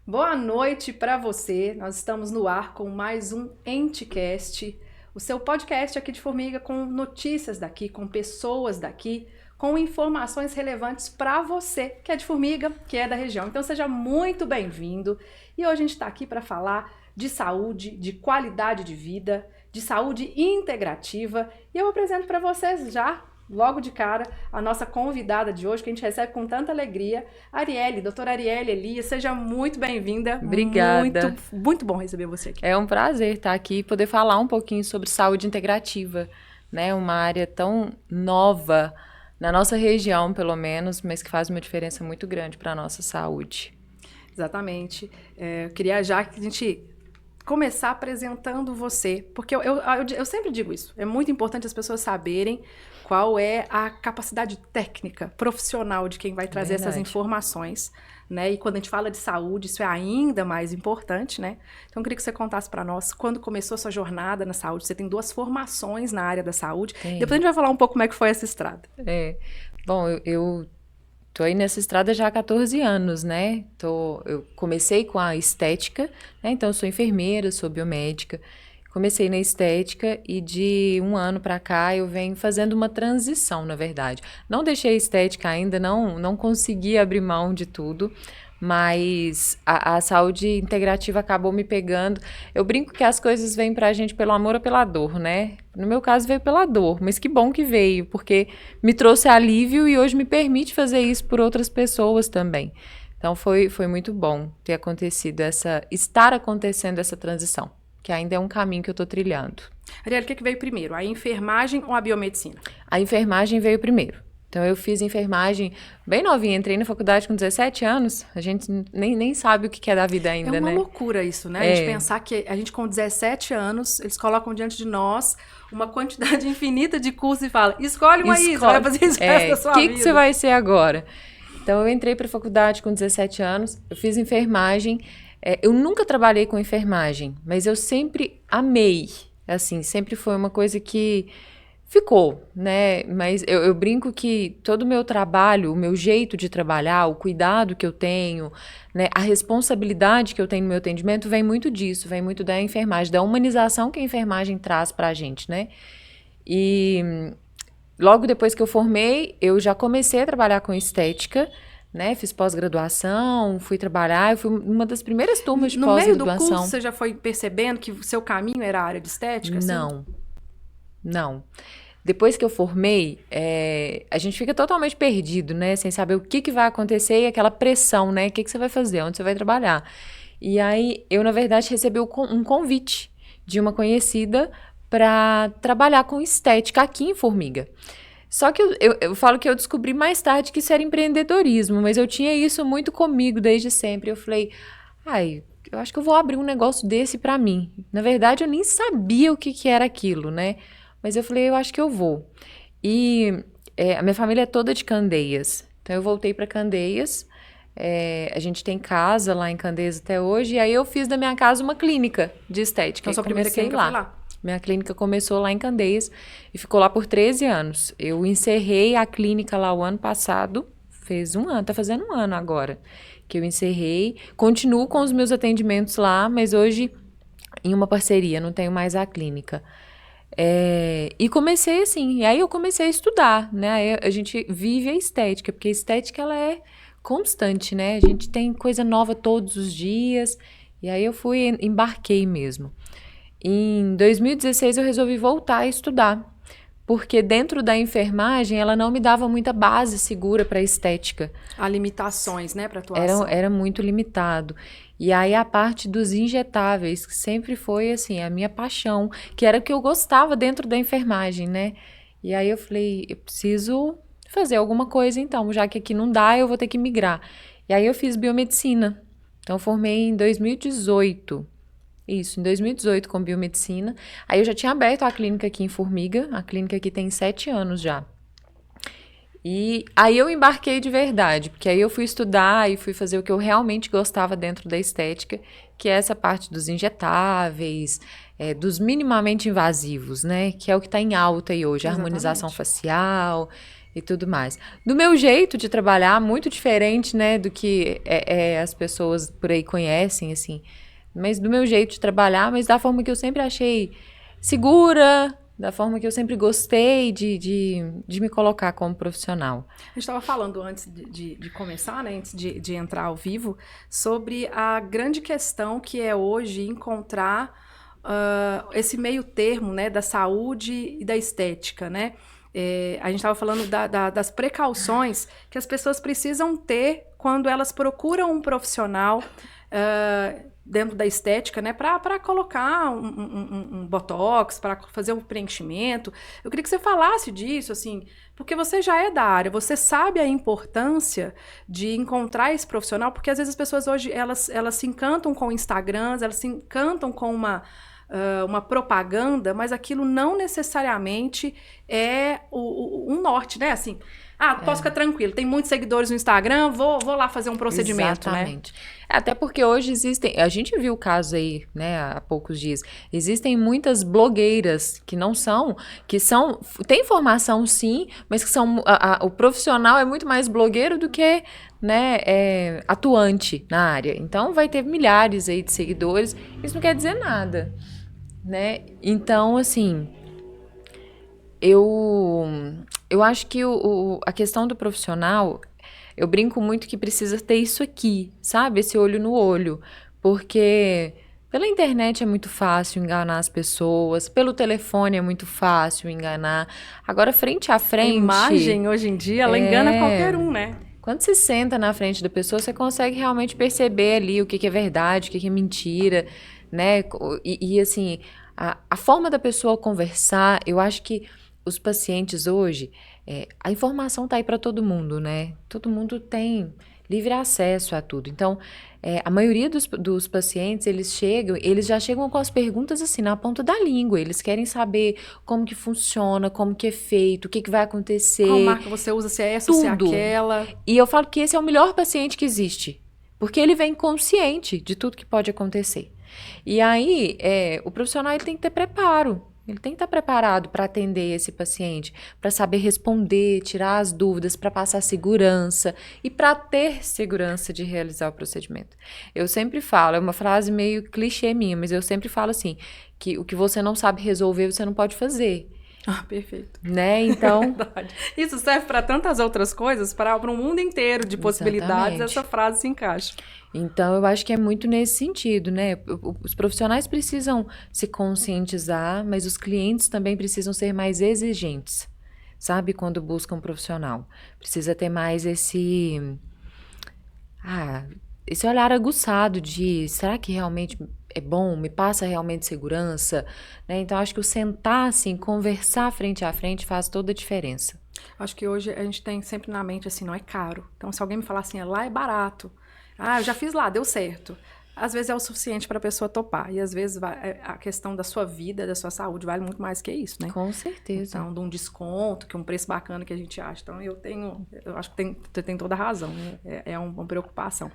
Boa noite para você. Nós estamos no ar com mais um Enticast, o seu podcast aqui de Formiga com notícias daqui, com pessoas daqui, com informações relevantes para você que é de Formiga, que é da região. Então seja muito bem-vindo. E hoje a gente está aqui para falar de saúde, de qualidade de vida, de saúde integrativa. E eu apresento para vocês já logo de cara, a nossa convidada de hoje, que a gente recebe com tanta alegria, Arielle, doutora Arielle Elias, seja muito bem-vinda. Obrigada. Muito bom receber você aqui. É um prazer estar aqui e poder falar um pouquinho sobre saúde integrativa, né? Uma área tão nova na nossa região, pelo menos, mas que faz uma diferença muito grande para a nossa saúde. Exatamente. Eu queria já que a gente começar apresentando você, porque eu sempre digo isso, é muito importante as pessoas saberem qual é a capacidade técnica, profissional de quem vai trazer essas informações, né? E quando a gente fala de saúde, isso é ainda mais importante, né? Então, eu queria que você contasse para nós quando começou a sua jornada na saúde. Você tem 2 formações na área da saúde. Depois a gente vai falar um pouco como é que foi essa estrada. Bom, eu tô aí nessa estrada já há 14 anos, né? Eu comecei com a estética, né? Então eu sou enfermeira, sou biomédica. Comecei na estética e de um ano para cá eu venho fazendo uma transição, na verdade. Não deixei a estética ainda, não consegui abrir mão de tudo, mas a saúde integrativa acabou me pegando. Eu brinco que as coisas vêm pra gente pelo amor ou pela dor, né? No meu caso veio pela dor, mas que bom que veio, porque me trouxe alívio e hoje me permite fazer isso por outras pessoas também. Então foi muito bom ter estar acontecendo essa transição, que ainda é um caminho que eu estou trilhando. Arielle, o que veio primeiro, a enfermagem ou a biomedicina? A enfermagem veio primeiro. Então, eu fiz enfermagem bem novinha, entrei na faculdade com 17 anos, a gente nem sabe o que é da vida ainda, né? É uma loucura isso, né? A gente pensar que a gente com 17 anos, eles colocam diante de nós uma quantidade infinita de cursos e falam, escolhe uma aí, você vai fazer isso da sua vida. O que você vai ser agora? Então, eu entrei para a faculdade com 17 anos, eu fiz enfermagem. Eu nunca trabalhei com enfermagem, mas eu sempre amei, assim, sempre foi uma coisa que ficou, né? Mas eu brinco que todo o meu trabalho, o meu jeito de trabalhar, o cuidado que eu tenho, né, a responsabilidade que eu tenho no meu atendimento vem muito disso, vem muito da enfermagem, da humanização que a enfermagem traz pra gente, né? E logo depois que eu formei, eu já comecei a trabalhar com estética, né? Fiz pós-graduação, fui trabalhar, eu fui uma das primeiras turmas de pós-graduação. No meio do curso, você já foi percebendo que o seu caminho era a área de estética? Não. Depois que eu formei, a gente fica totalmente perdido, né? Sem saber o que vai acontecer e aquela pressão, né? O que você vai fazer, onde você vai trabalhar. E aí, eu, na verdade, recebi um convite de uma conhecida para trabalhar com estética aqui em Formiga. Só que eu falo que eu descobri mais tarde que isso era empreendedorismo, mas eu tinha isso muito comigo desde sempre. Eu falei, eu acho que eu vou abrir um negócio desse para mim. Na verdade, eu nem sabia o que era aquilo, né? Mas eu falei, eu acho que eu vou. E a minha família é toda de Candeias. Então, eu voltei para Candeias. A gente tem casa lá em Candeias até hoje. E aí, eu fiz da minha casa uma clínica de estética. Então, sua primeira clínica foi lá? Minha clínica começou lá em Candeias e ficou lá por 13 anos. Eu encerrei a clínica lá o ano passado. Fez um ano, tá fazendo um ano agora que eu encerrei. Continuo com os meus atendimentos lá, mas hoje em uma parceria, não tenho mais a clínica. E comecei assim, e aí eu comecei a estudar, né? Aí a gente vive a estética, porque a estética ela é constante, né? A gente tem coisa nova todos os dias, e aí eu embarquei mesmo. Em 2016 eu resolvi voltar a estudar, porque dentro da enfermagem ela não me dava muita base segura para estética. Há limitações, né, para atuação. Era muito limitado. E aí a parte dos injetáveis, que sempre foi assim, a minha paixão, que era o que eu gostava dentro da enfermagem, né? E aí eu falei, eu preciso fazer alguma coisa então, já que aqui não dá, eu vou ter que migrar. E aí eu fiz biomedicina. Então eu formei em 2018. Isso, em 2018 com biomedicina. Aí eu já tinha aberto a clínica aqui em Formiga, a clínica aqui tem 7 anos já. E aí eu embarquei de verdade, porque aí eu fui estudar e fui fazer o que eu realmente gostava dentro da estética, que é essa parte dos injetáveis, dos minimamente invasivos, né? Que é o que está em alta aí hoje, a harmonização facial. e tudo mais. Do meu jeito de trabalhar, muito diferente, né, do que as pessoas por aí conhecem, assim. Mas do meu jeito de trabalhar, mas da forma que eu sempre achei segura, da forma que eu sempre gostei de me colocar como profissional. A gente estava falando antes de começar, né, antes de entrar ao vivo, sobre a grande questão que é hoje encontrar esse meio termo, né, da saúde e da estética, né? A gente estava falando das precauções que as pessoas precisam ter quando elas procuram um profissional dentro da estética, né, para colocar um botox, para fazer um preenchimento. Eu queria que você falasse disso, assim, porque você já é da área, você sabe a importância de encontrar esse profissional, porque às vezes as pessoas hoje, elas se encantam com Instagrams, elas se encantam com uma propaganda, mas aquilo não necessariamente é um norte, né? Assim, posso ficar tranquilo, tem muitos seguidores no Instagram, vou lá fazer um procedimento, Exatamente. né? Até porque hoje existem, a gente viu o caso aí, né, há poucos dias, existem muitas blogueiras que não são, tem formação sim, mas que são, o profissional é muito mais blogueiro do que, né, atuante na área. Então vai ter milhares aí de seguidores, isso não quer dizer nada, né? Então, assim, eu acho que a questão do profissional, eu brinco muito que precisa ter isso aqui, sabe? Esse olho no olho. Porque pela internet é muito fácil enganar as pessoas, pelo telefone é muito fácil enganar. Agora, frente a frente... A imagem, hoje em dia, ela engana qualquer um, né? Quando você senta na frente da pessoa, você consegue realmente perceber ali o que é verdade, o que é mentira, né? E assim, a forma da pessoa conversar, eu acho que os pacientes hoje, a informação tá aí para todo mundo, né? Todo mundo tem livre acesso a tudo. Então, a maioria dos pacientes, eles já chegam com as perguntas assim, na ponta da língua. Eles querem saber como que funciona, como que é feito, o que vai acontecer. Qual marca você usa, se é essa, se é aquela. E eu falo que esse é o melhor paciente que existe. Porque ele vem consciente de tudo que pode acontecer. E aí, o profissional ele tem que ter preparo. Ele tem que estar preparado para atender esse paciente, para saber responder, tirar as dúvidas, para passar segurança e para ter segurança de realizar o procedimento. Eu sempre falo, é uma frase meio clichê minha, mas eu sempre falo assim, que o que você não sabe resolver, você não pode fazer. Perfeito. Né? Então... Isso serve para tantas outras coisas, para um mundo inteiro de possibilidades, exatamente. Essa frase se encaixa. Então, eu acho que é muito nesse sentido, né? Os profissionais precisam se conscientizar, mas os clientes também precisam ser mais exigentes, sabe? Quando buscam um profissional. Precisa ter mais esse olhar aguçado de, será que realmente é bom? Me passa realmente segurança? Né? Então, acho que o sentar, assim, conversar frente a frente faz toda a diferença. Acho que hoje a gente tem sempre na mente, assim, não é caro. Então, se alguém me falar assim, lá é barato. Eu já fiz lá, deu certo. Às vezes é o suficiente para a pessoa topar. E às vezes a questão da sua vida, da sua saúde, vale muito mais que isso, né? Com certeza. Então, de um desconto, que um preço bacana que a gente acha. Então, eu acho que você tem toda a razão, né? É uma preocupação.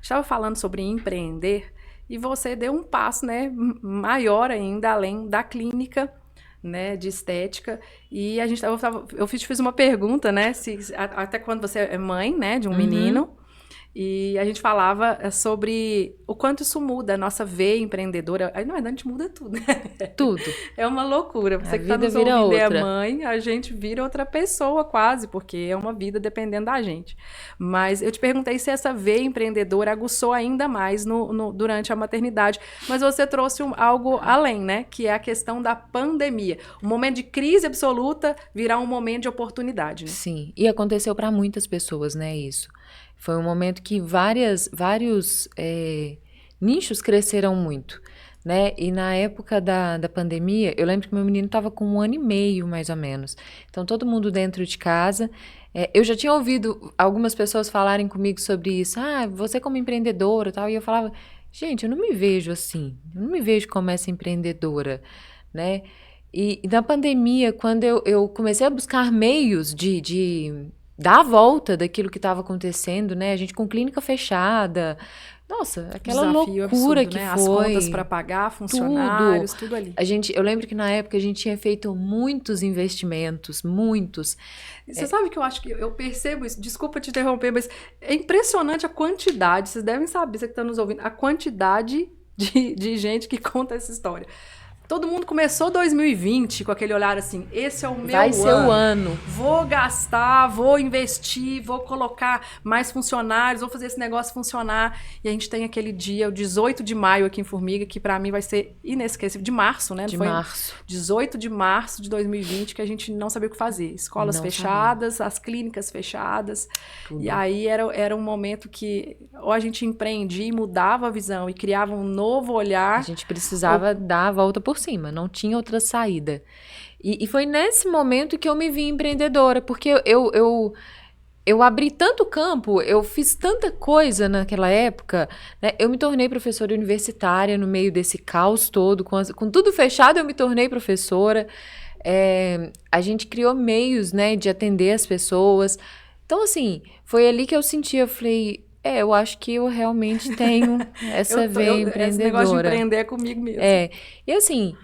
Estava falando sobre empreender e você deu um passo, né, maior ainda, além da clínica, né, de estética. E eu fiz uma pergunta, né, até quando você é mãe, né, de um menino. E a gente falava sobre o quanto isso muda a nossa veia empreendedora. Aí, na verdade, a gente muda tudo, né? Tudo. É uma loucura. Você que está nos ouvindo é mãe, a gente vira outra pessoa quase, porque é uma vida dependendo da gente. Mas eu te perguntei se essa veia empreendedora aguçou ainda mais durante a maternidade. Mas você trouxe algo além, né? Que é a questão da pandemia. Um momento de crise absoluta virar um momento de oportunidade, né? Sim, e aconteceu para muitas pessoas, né, isso. Foi um momento que vários nichos cresceram muito, né? E na época da pandemia, eu lembro que meu menino estava com 1 ano e meio, mais ou menos. Então, todo mundo dentro de casa. Eu já tinha ouvido algumas pessoas falarem comigo sobre isso. Você como empreendedora e tal. E eu falava, gente, eu não me vejo assim. Eu não me vejo como essa empreendedora, né? E na pandemia, quando eu comecei a buscar meios de dar a volta daquilo que estava acontecendo, né? A gente com clínica fechada, Nossa, aquela Desafio loucura absurdo, que né? foi. As contas para pagar, funcionários, tudo ali. Eu lembro que na época a gente tinha feito muitos investimentos, muitos. Você sabe que eu acho que eu percebo isso, desculpa te interromper, mas é impressionante a quantidade, vocês devem saber, você que está nos ouvindo, a quantidade de gente que conta essa história. Todo mundo começou 2020 com aquele olhar assim, esse é o meu ano. Vai ser o ano. Vou gastar, vou investir, vou colocar mais funcionários, vou fazer esse negócio funcionar. E a gente tem aquele dia, o 18 de maio aqui em Formiga, que pra mim vai ser inesquecível. De março, né? De março. 18 de março de 2020, que a gente não sabia o que fazer. Escolas Não fechadas, sabia. As clínicas fechadas. Tudo. E aí era um momento que ou a gente empreendia e mudava a visão e criava um novo olhar. A gente precisava dar a volta por cima, não tinha outra saída. E foi nesse momento que eu me vi empreendedora, porque eu abri tanto campo, eu fiz tanta coisa naquela época, né? Eu me tornei professora universitária no meio desse caos todo, com tudo fechado eu me tornei professora. A gente criou meios, né, de atender as pessoas. Então, assim, foi ali que eu senti, eu falei... eu acho que eu realmente tenho essa veia empreendedora. Esse negócio de empreender é comigo mesmo. E assim,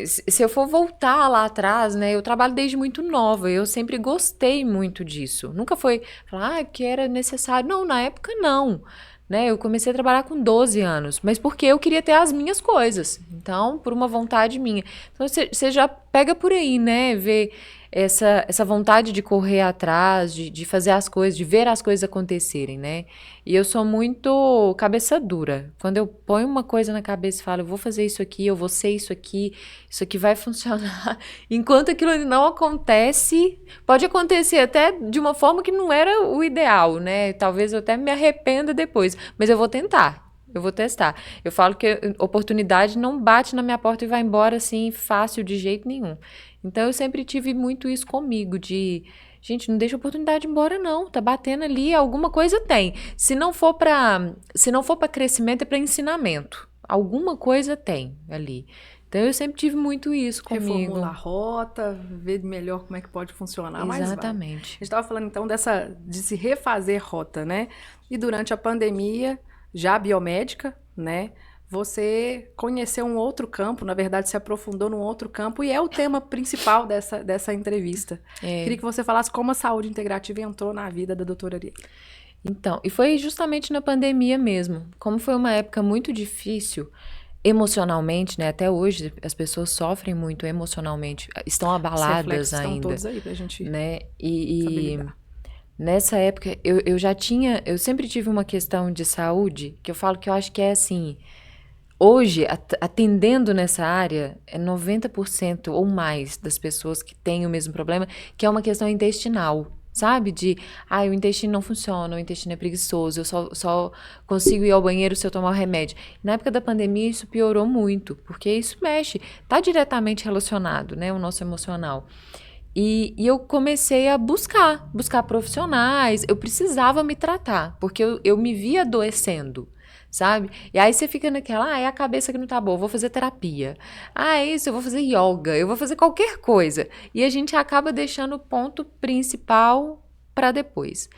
se eu for voltar lá atrás, né, eu trabalho desde muito nova, eu sempre gostei muito disso. Nunca foi falar, porque era necessário. Não, na época não. Né, eu comecei a trabalhar com 12 anos, mas porque eu queria ter as minhas coisas. Então, por uma vontade minha. Então, você já pega por aí, né, ver essa vontade de correr atrás, de fazer as coisas, de ver as coisas acontecerem, né? E eu sou muito cabeça dura. Quando eu ponho uma coisa na cabeça e falo, eu vou fazer isso aqui isso aqui vai funcionar. Enquanto aquilo não acontece, pode acontecer até de uma forma que não era o ideal, né? Talvez eu até me arrependa depois, mas eu vou tentar. Eu vou testar. Eu falo que oportunidade não bate na minha porta e vai embora assim, fácil, de jeito nenhum. Então, eu sempre tive muito isso comigo, gente, não deixa a oportunidade embora não, tá batendo ali, alguma coisa tem. Se não for para crescimento, é para ensinamento. Alguma coisa tem ali. Então, eu sempre tive muito isso comigo. Reformular a rota, ver melhor como é que pode funcionar. Exatamente. A gente estava falando, então, de se refazer rota, né? E durante a pandemia, já biomédica, né? Você conheceu um outro campo, na verdade se aprofundou num outro campo e é o tema principal dessa entrevista. Queria que você falasse como a saúde integrativa entrou na vida da doutora Arielle. Então, e foi justamente na pandemia mesmo. Como foi uma época muito difícil emocionalmente, né? Até hoje as pessoas sofrem muito emocionalmente, estão abaladas ainda. Estão todos aí pra gente né? E nessa época eu sempre tive uma questão de saúde que eu falo que eu acho que é assim... Hoje, atendendo nessa área, é 90% ou mais das pessoas que têm o mesmo problema, que é uma questão intestinal, sabe? O intestino não funciona, o intestino é preguiçoso, eu só consigo ir ao banheiro se eu tomar o remédio. Na época da pandemia, isso piorou muito, porque isso mexe, está diretamente relacionado, né, o nosso emocional. E eu comecei a buscar profissionais, eu precisava me tratar, porque eu me via adoecendo. Sabe? E aí você fica naquela, é a cabeça que não tá boa, eu vou fazer terapia. É isso, eu vou fazer yoga, eu vou fazer qualquer coisa. E a gente acaba deixando o ponto principal para depois.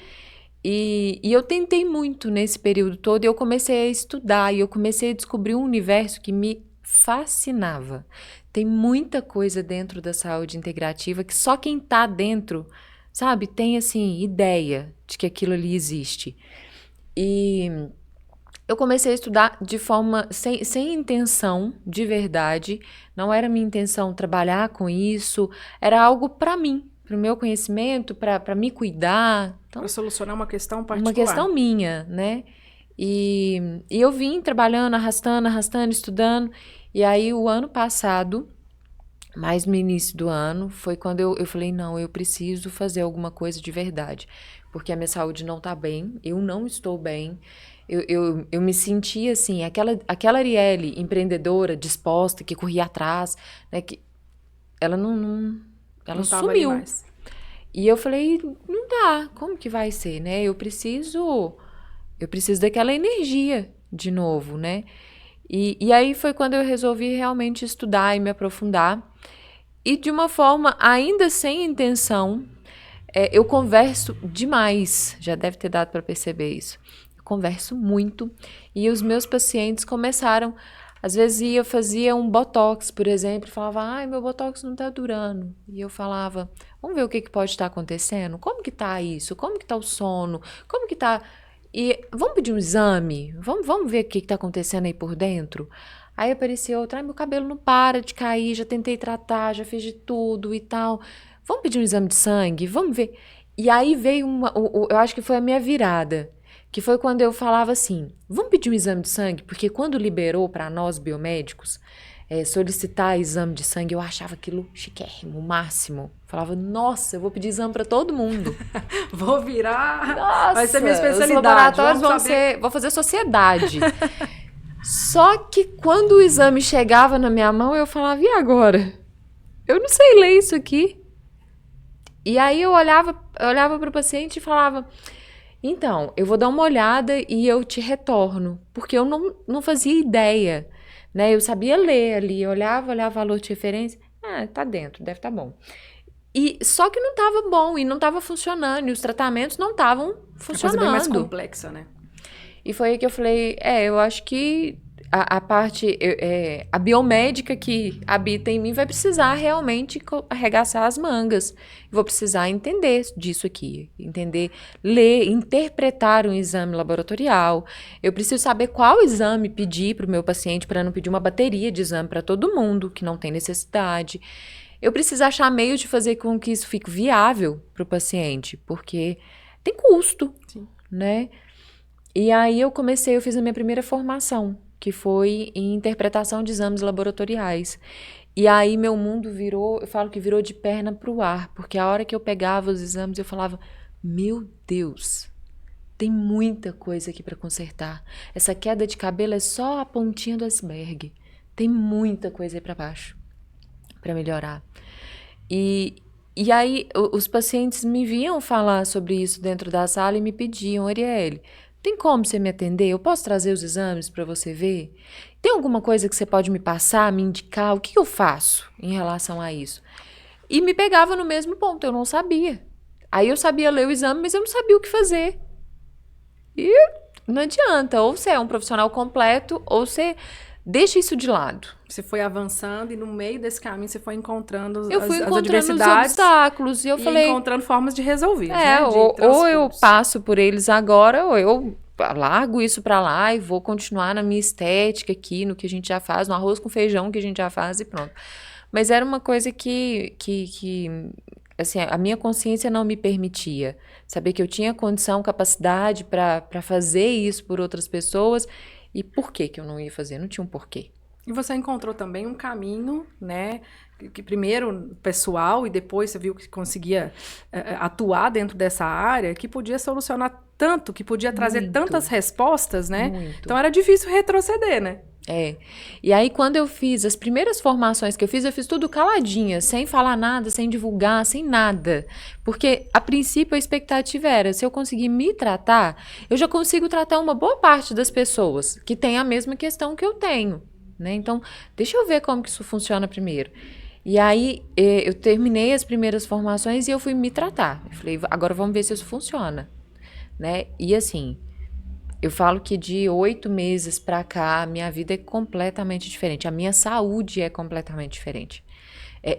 E eu tentei muito nesse período todo, e eu comecei a estudar, e eu comecei a descobrir um universo que me fascinava. Tem muita coisa dentro da saúde integrativa que só quem tá dentro, sabe, tem, assim, ideia de que aquilo ali existe. E... eu comecei a estudar de forma sem intenção, de verdade. Não era minha intenção trabalhar com isso. Era algo para mim, para o meu conhecimento, para me cuidar. Então, para solucionar uma questão particular. Uma questão minha, né? E eu vim trabalhando, arrastando, estudando. E aí, o ano passado, mais no início do ano, foi quando eu falei, não, eu preciso fazer alguma coisa de verdade. Porque a minha saúde não tá bem, eu não estou bem. Eu me senti assim, aquela Arielle empreendedora, disposta, que corria atrás, né, que ela ela sumiu. Mais. E eu falei, não dá, como que vai ser, né? Eu preciso daquela energia de novo, né? E aí foi quando eu resolvi realmente estudar e me aprofundar. E de uma forma ainda sem intenção, eu converso demais, já deve ter dado para perceber isso. converso muito. E os meus pacientes começaram, às vezes fazia um botox, por exemplo, e falava, ai, meu botox não tá durando. E eu falava, vamos ver o que pode estar acontecendo? Como que tá isso? Como que tá o sono? Como que tá... E vamos pedir um exame? Vamos ver o que tá acontecendo aí por dentro? Aí apareceu outra, meu cabelo não para de cair, já tentei tratar, já fiz de tudo e tal. Vamos pedir um exame de sangue? Vamos ver. E aí veio eu acho que foi a minha virada, que foi quando eu falava assim, vamos pedir um exame de sangue? Porque quando liberou para nós biomédicos, solicitar exame de sangue, eu achava aquilo chiquérrimo, o máximo. Falava, nossa, eu vou pedir exame para todo mundo. Vou virar, nossa, vai ser minha especialidade. Os laboratórios vou fazer sociedade. Só que quando o exame chegava na minha mão, eu falava, e agora? Eu não sei ler isso aqui. E aí eu olhava para o paciente e falava, então, eu vou dar uma olhada e eu te retorno. Porque eu não fazia ideia, né? Eu sabia ler ali, eu olhava valor de referência, tá dentro, deve estar bom. E só que não estava bom e não estava funcionando, e os tratamentos não estavam funcionando. É uma coisa bem mais complexa, né? E foi aí que eu falei, eu acho que a parte, a biomédica que habita em mim vai precisar realmente arregaçar as mangas. Vou precisar entender disso aqui, entender, ler, interpretar um exame laboratorial. Eu preciso saber qual exame pedir para o meu paciente para não pedir uma bateria de exame para todo mundo, que não tem necessidade. Eu preciso achar meios de fazer com que isso fique viável para o paciente, porque tem custo, Sim. Né? E aí eu fiz a minha primeira formação, que foi em interpretação de exames laboratoriais. E aí meu mundo eu falo que virou de perna pro ar, porque a hora que eu pegava os exames eu falava, meu Deus, tem muita coisa aqui para consertar. Essa queda de cabelo é só a pontinha do iceberg. Tem muita coisa aí para baixo para melhorar. E aí os pacientes me vinham falar sobre isso dentro da sala e me pediam, Arielle, tem como você me atender? Eu posso trazer os exames para você ver? Tem alguma coisa que você pode me passar, me indicar? O que eu faço em relação a isso? E me pegava no mesmo ponto, eu não sabia. Aí eu sabia ler o exame, mas eu não sabia o que fazer. E não adianta, ou você é um profissional completo, ou você deixa isso de lado. Você foi avançando e no meio desse caminho você foi encontrando as encontrando os obstáculos e eu falei... encontrando formas de resolver, ou eu passo por eles agora, ou eu largo isso pra lá e vou continuar na minha estética aqui, no que a gente já faz, no arroz com feijão que a gente já faz e pronto. Mas era uma coisa que assim, a minha consciência não me permitia. Saber que eu tinha condição, capacidade para fazer isso por outras pessoas. E por que eu não ia fazer? Não tinha um porquê. E você encontrou também um caminho, né? Que primeiro pessoal e depois você viu que conseguia atuar dentro dessa área, que podia solucionar tanto, que podia trazer tantas respostas, né? Muito. Então era difícil retroceder, né? E aí quando eu fiz as primeiras formações que eu fiz tudo caladinha, sem falar nada, sem divulgar, sem nada. Porque a princípio a expectativa era, se eu conseguir me tratar, eu já consigo tratar uma boa parte das pessoas que têm a mesma questão que eu tenho, né? Então, deixa eu ver como que isso funciona primeiro. E aí eu terminei as primeiras formações e eu fui me tratar. Eu falei, agora vamos ver se isso funciona, né? E assim... Eu falo que de 8 meses pra cá, minha vida é completamente diferente. A minha saúde é completamente diferente.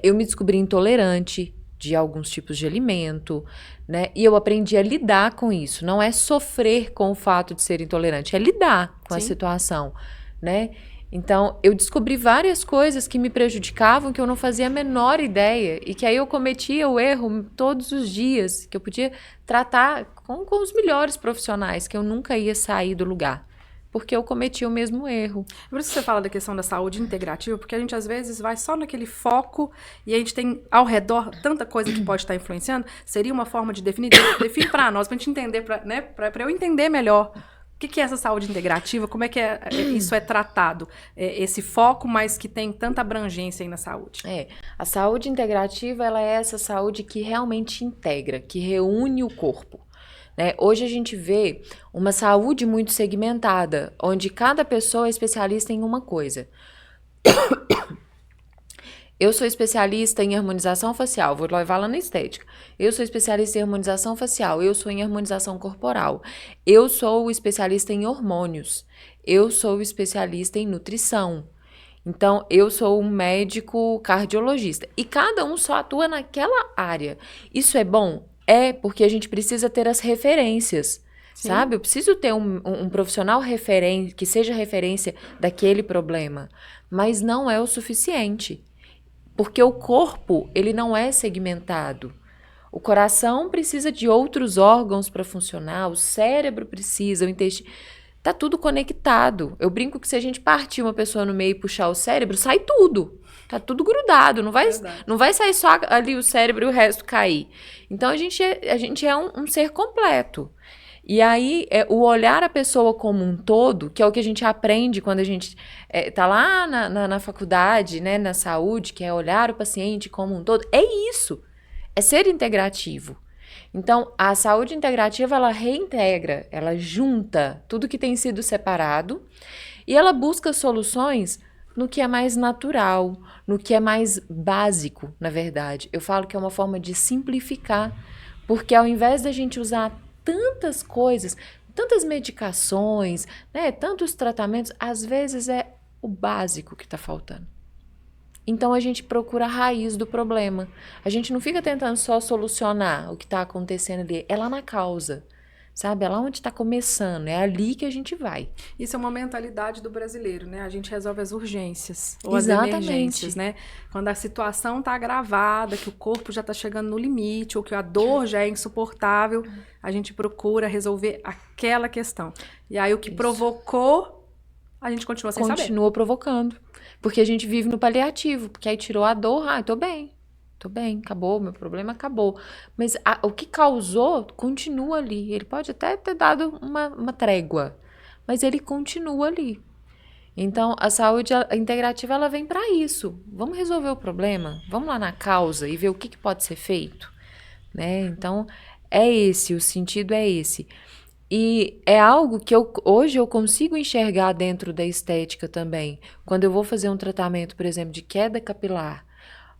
Eu me descobri intolerante de alguns tipos de alimento, né? E eu aprendi a lidar com isso. Não é sofrer com o fato de ser intolerante, é lidar com a situação, né? Então, eu descobri várias coisas que me prejudicavam, que eu não fazia a menor ideia, e que aí eu cometia o erro todos os dias, que eu podia tratar com os melhores profissionais, que eu nunca ia sair do lugar, porque eu cometi o mesmo erro. Por isso que você fala da questão da saúde integrativa, porque a gente às vezes vai só naquele foco e a gente tem ao redor tanta coisa que pode estar influenciando. Seria uma forma de definir para nós, para a gente entender, para eu entender melhor. O que é essa saúde integrativa? Como é que isso é tratado? Esse foco, mas que tem tanta abrangência aí na saúde. A saúde integrativa, ela é essa saúde que realmente integra, que reúne o corpo, né? Hoje a gente vê uma saúde muito segmentada, onde cada pessoa é especialista em uma coisa. Eu sou especialista em harmonização facial, vou levar lá na estética. Eu sou especialista em harmonização facial, eu sou em harmonização corporal. Eu sou especialista em hormônios. Eu sou especialista em nutrição. Então, eu sou um médico cardiologista. E cada um só atua naquela área. Isso é bom? É, porque a gente precisa ter as referências. Sim. Sabe? Eu preciso ter um profissional que seja referência daquele problema. Mas não é o suficiente. Porque o corpo, ele não é segmentado. O coração precisa de outros órgãos para funcionar, o cérebro precisa, o intestino. Tá tudo conectado. Eu brinco que se a gente partir uma pessoa no meio e puxar o cérebro, sai tudo. Tá tudo grudado. Não vai sair só ali o cérebro e o resto cair. Então a gente é um ser completo. E aí, o olhar a pessoa como um todo, que é o que a gente aprende quando a gente tá lá na faculdade, né, na saúde, que é olhar o paciente como um todo, é isso. É ser integrativo. Então, a saúde integrativa, ela reintegra, ela junta tudo que tem sido separado e ela busca soluções no que é mais natural, no que é mais básico, na verdade. Eu falo que é uma forma de simplificar, porque ao invés da gente usar tantas coisas, tantas medicações, né, tantos tratamentos, às vezes é o básico que está faltando. Então a gente procura a raiz do problema. A gente não fica tentando só solucionar o que está acontecendo ali, é lá na causa. Sabe? É lá onde está começando, é ali que a gente vai. Isso é uma mentalidade do brasileiro, né? A gente resolve as urgências ou Exatamente. As emergências, né? Quando a situação está agravada, que o corpo já está chegando no limite ou que a dor já é insuportável, a gente procura resolver aquela questão. E aí o que provocou, a gente continua sem saber. Continua provocando. Porque a gente vive no paliativo, porque aí tirou a dor, tô bem, acabou, meu problema acabou. Mas o que causou continua ali. Ele pode até ter dado uma trégua, mas ele continua ali. Então, a saúde integrativa, ela vem para isso. Vamos resolver o problema, vamos lá na causa e ver o que pode ser feito, né? Então, o sentido é esse. E é algo que hoje eu consigo enxergar dentro da estética também. Quando eu vou fazer um tratamento, por exemplo, de queda capilar,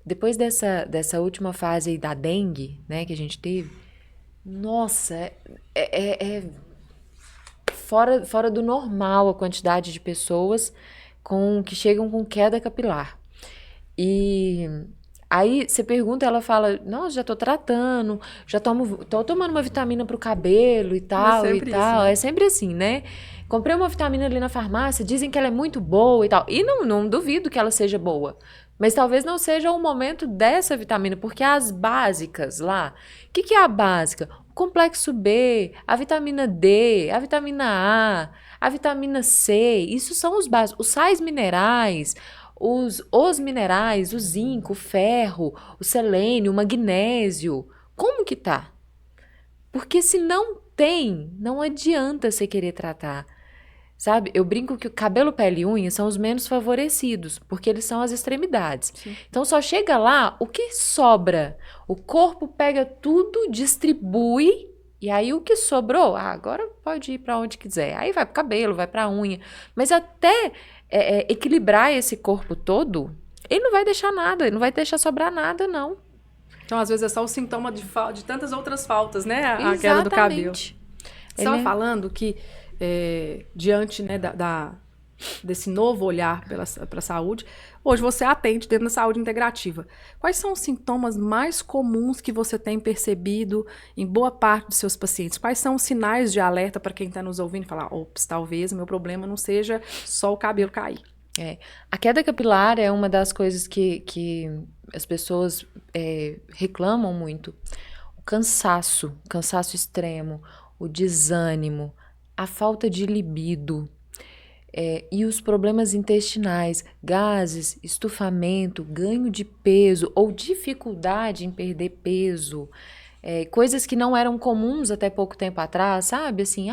depois dessa última fase aí da dengue, né, que a gente teve, nossa, é fora do normal a quantidade de pessoas que chegam com queda capilar. E aí você pergunta, ela fala, nossa, já tô tratando, tô tomando uma vitamina pro cabelo e tal, e tal. Isso, né? É sempre assim, né? Comprei uma vitamina ali na farmácia, dizem que ela é muito boa e tal. E não duvido que ela seja boa. Mas talvez não seja o momento dessa vitamina, porque as básicas lá... O que é a básica? O complexo B, a vitamina D, a vitamina A vitamina C, isso são os básicos. Os sais minerais, os minerais, o zinco, o ferro, o selênio, o magnésio. Como que tá? Porque se não tem, não adianta você querer tratar. Sabe? Eu brinco que o cabelo, pele e unha são os menos favorecidos, porque eles são as extremidades. Sim. Então só chega lá o que sobra. O corpo pega tudo, distribui, e aí o que sobrou, agora pode ir para onde quiser. Aí vai pro cabelo, vai pra unha. Mas até equilibrar esse corpo todo, ele não vai deixar nada, ele não vai deixar sobrar nada, não. Então, às vezes, é só o sintoma de tantas outras faltas, né? A queda do cabelo. Você estava falando que diante, né, desse novo olhar para a saúde, hoje você atende dentro da saúde integrativa. Quais são os sintomas mais comuns que você tem percebido em boa parte dos seus pacientes? Quais são os sinais de alerta para quem está nos ouvindo e falar, ops, talvez meu problema não seja só o cabelo cair? A queda capilar é uma das coisas que as pessoas reclamam muito. O cansaço extremo, o desânimo, a falta de libido e os problemas intestinais, gases, estufamento, ganho de peso ou dificuldade em perder peso, coisas que não eram comuns até pouco tempo atrás, sabe? Assim,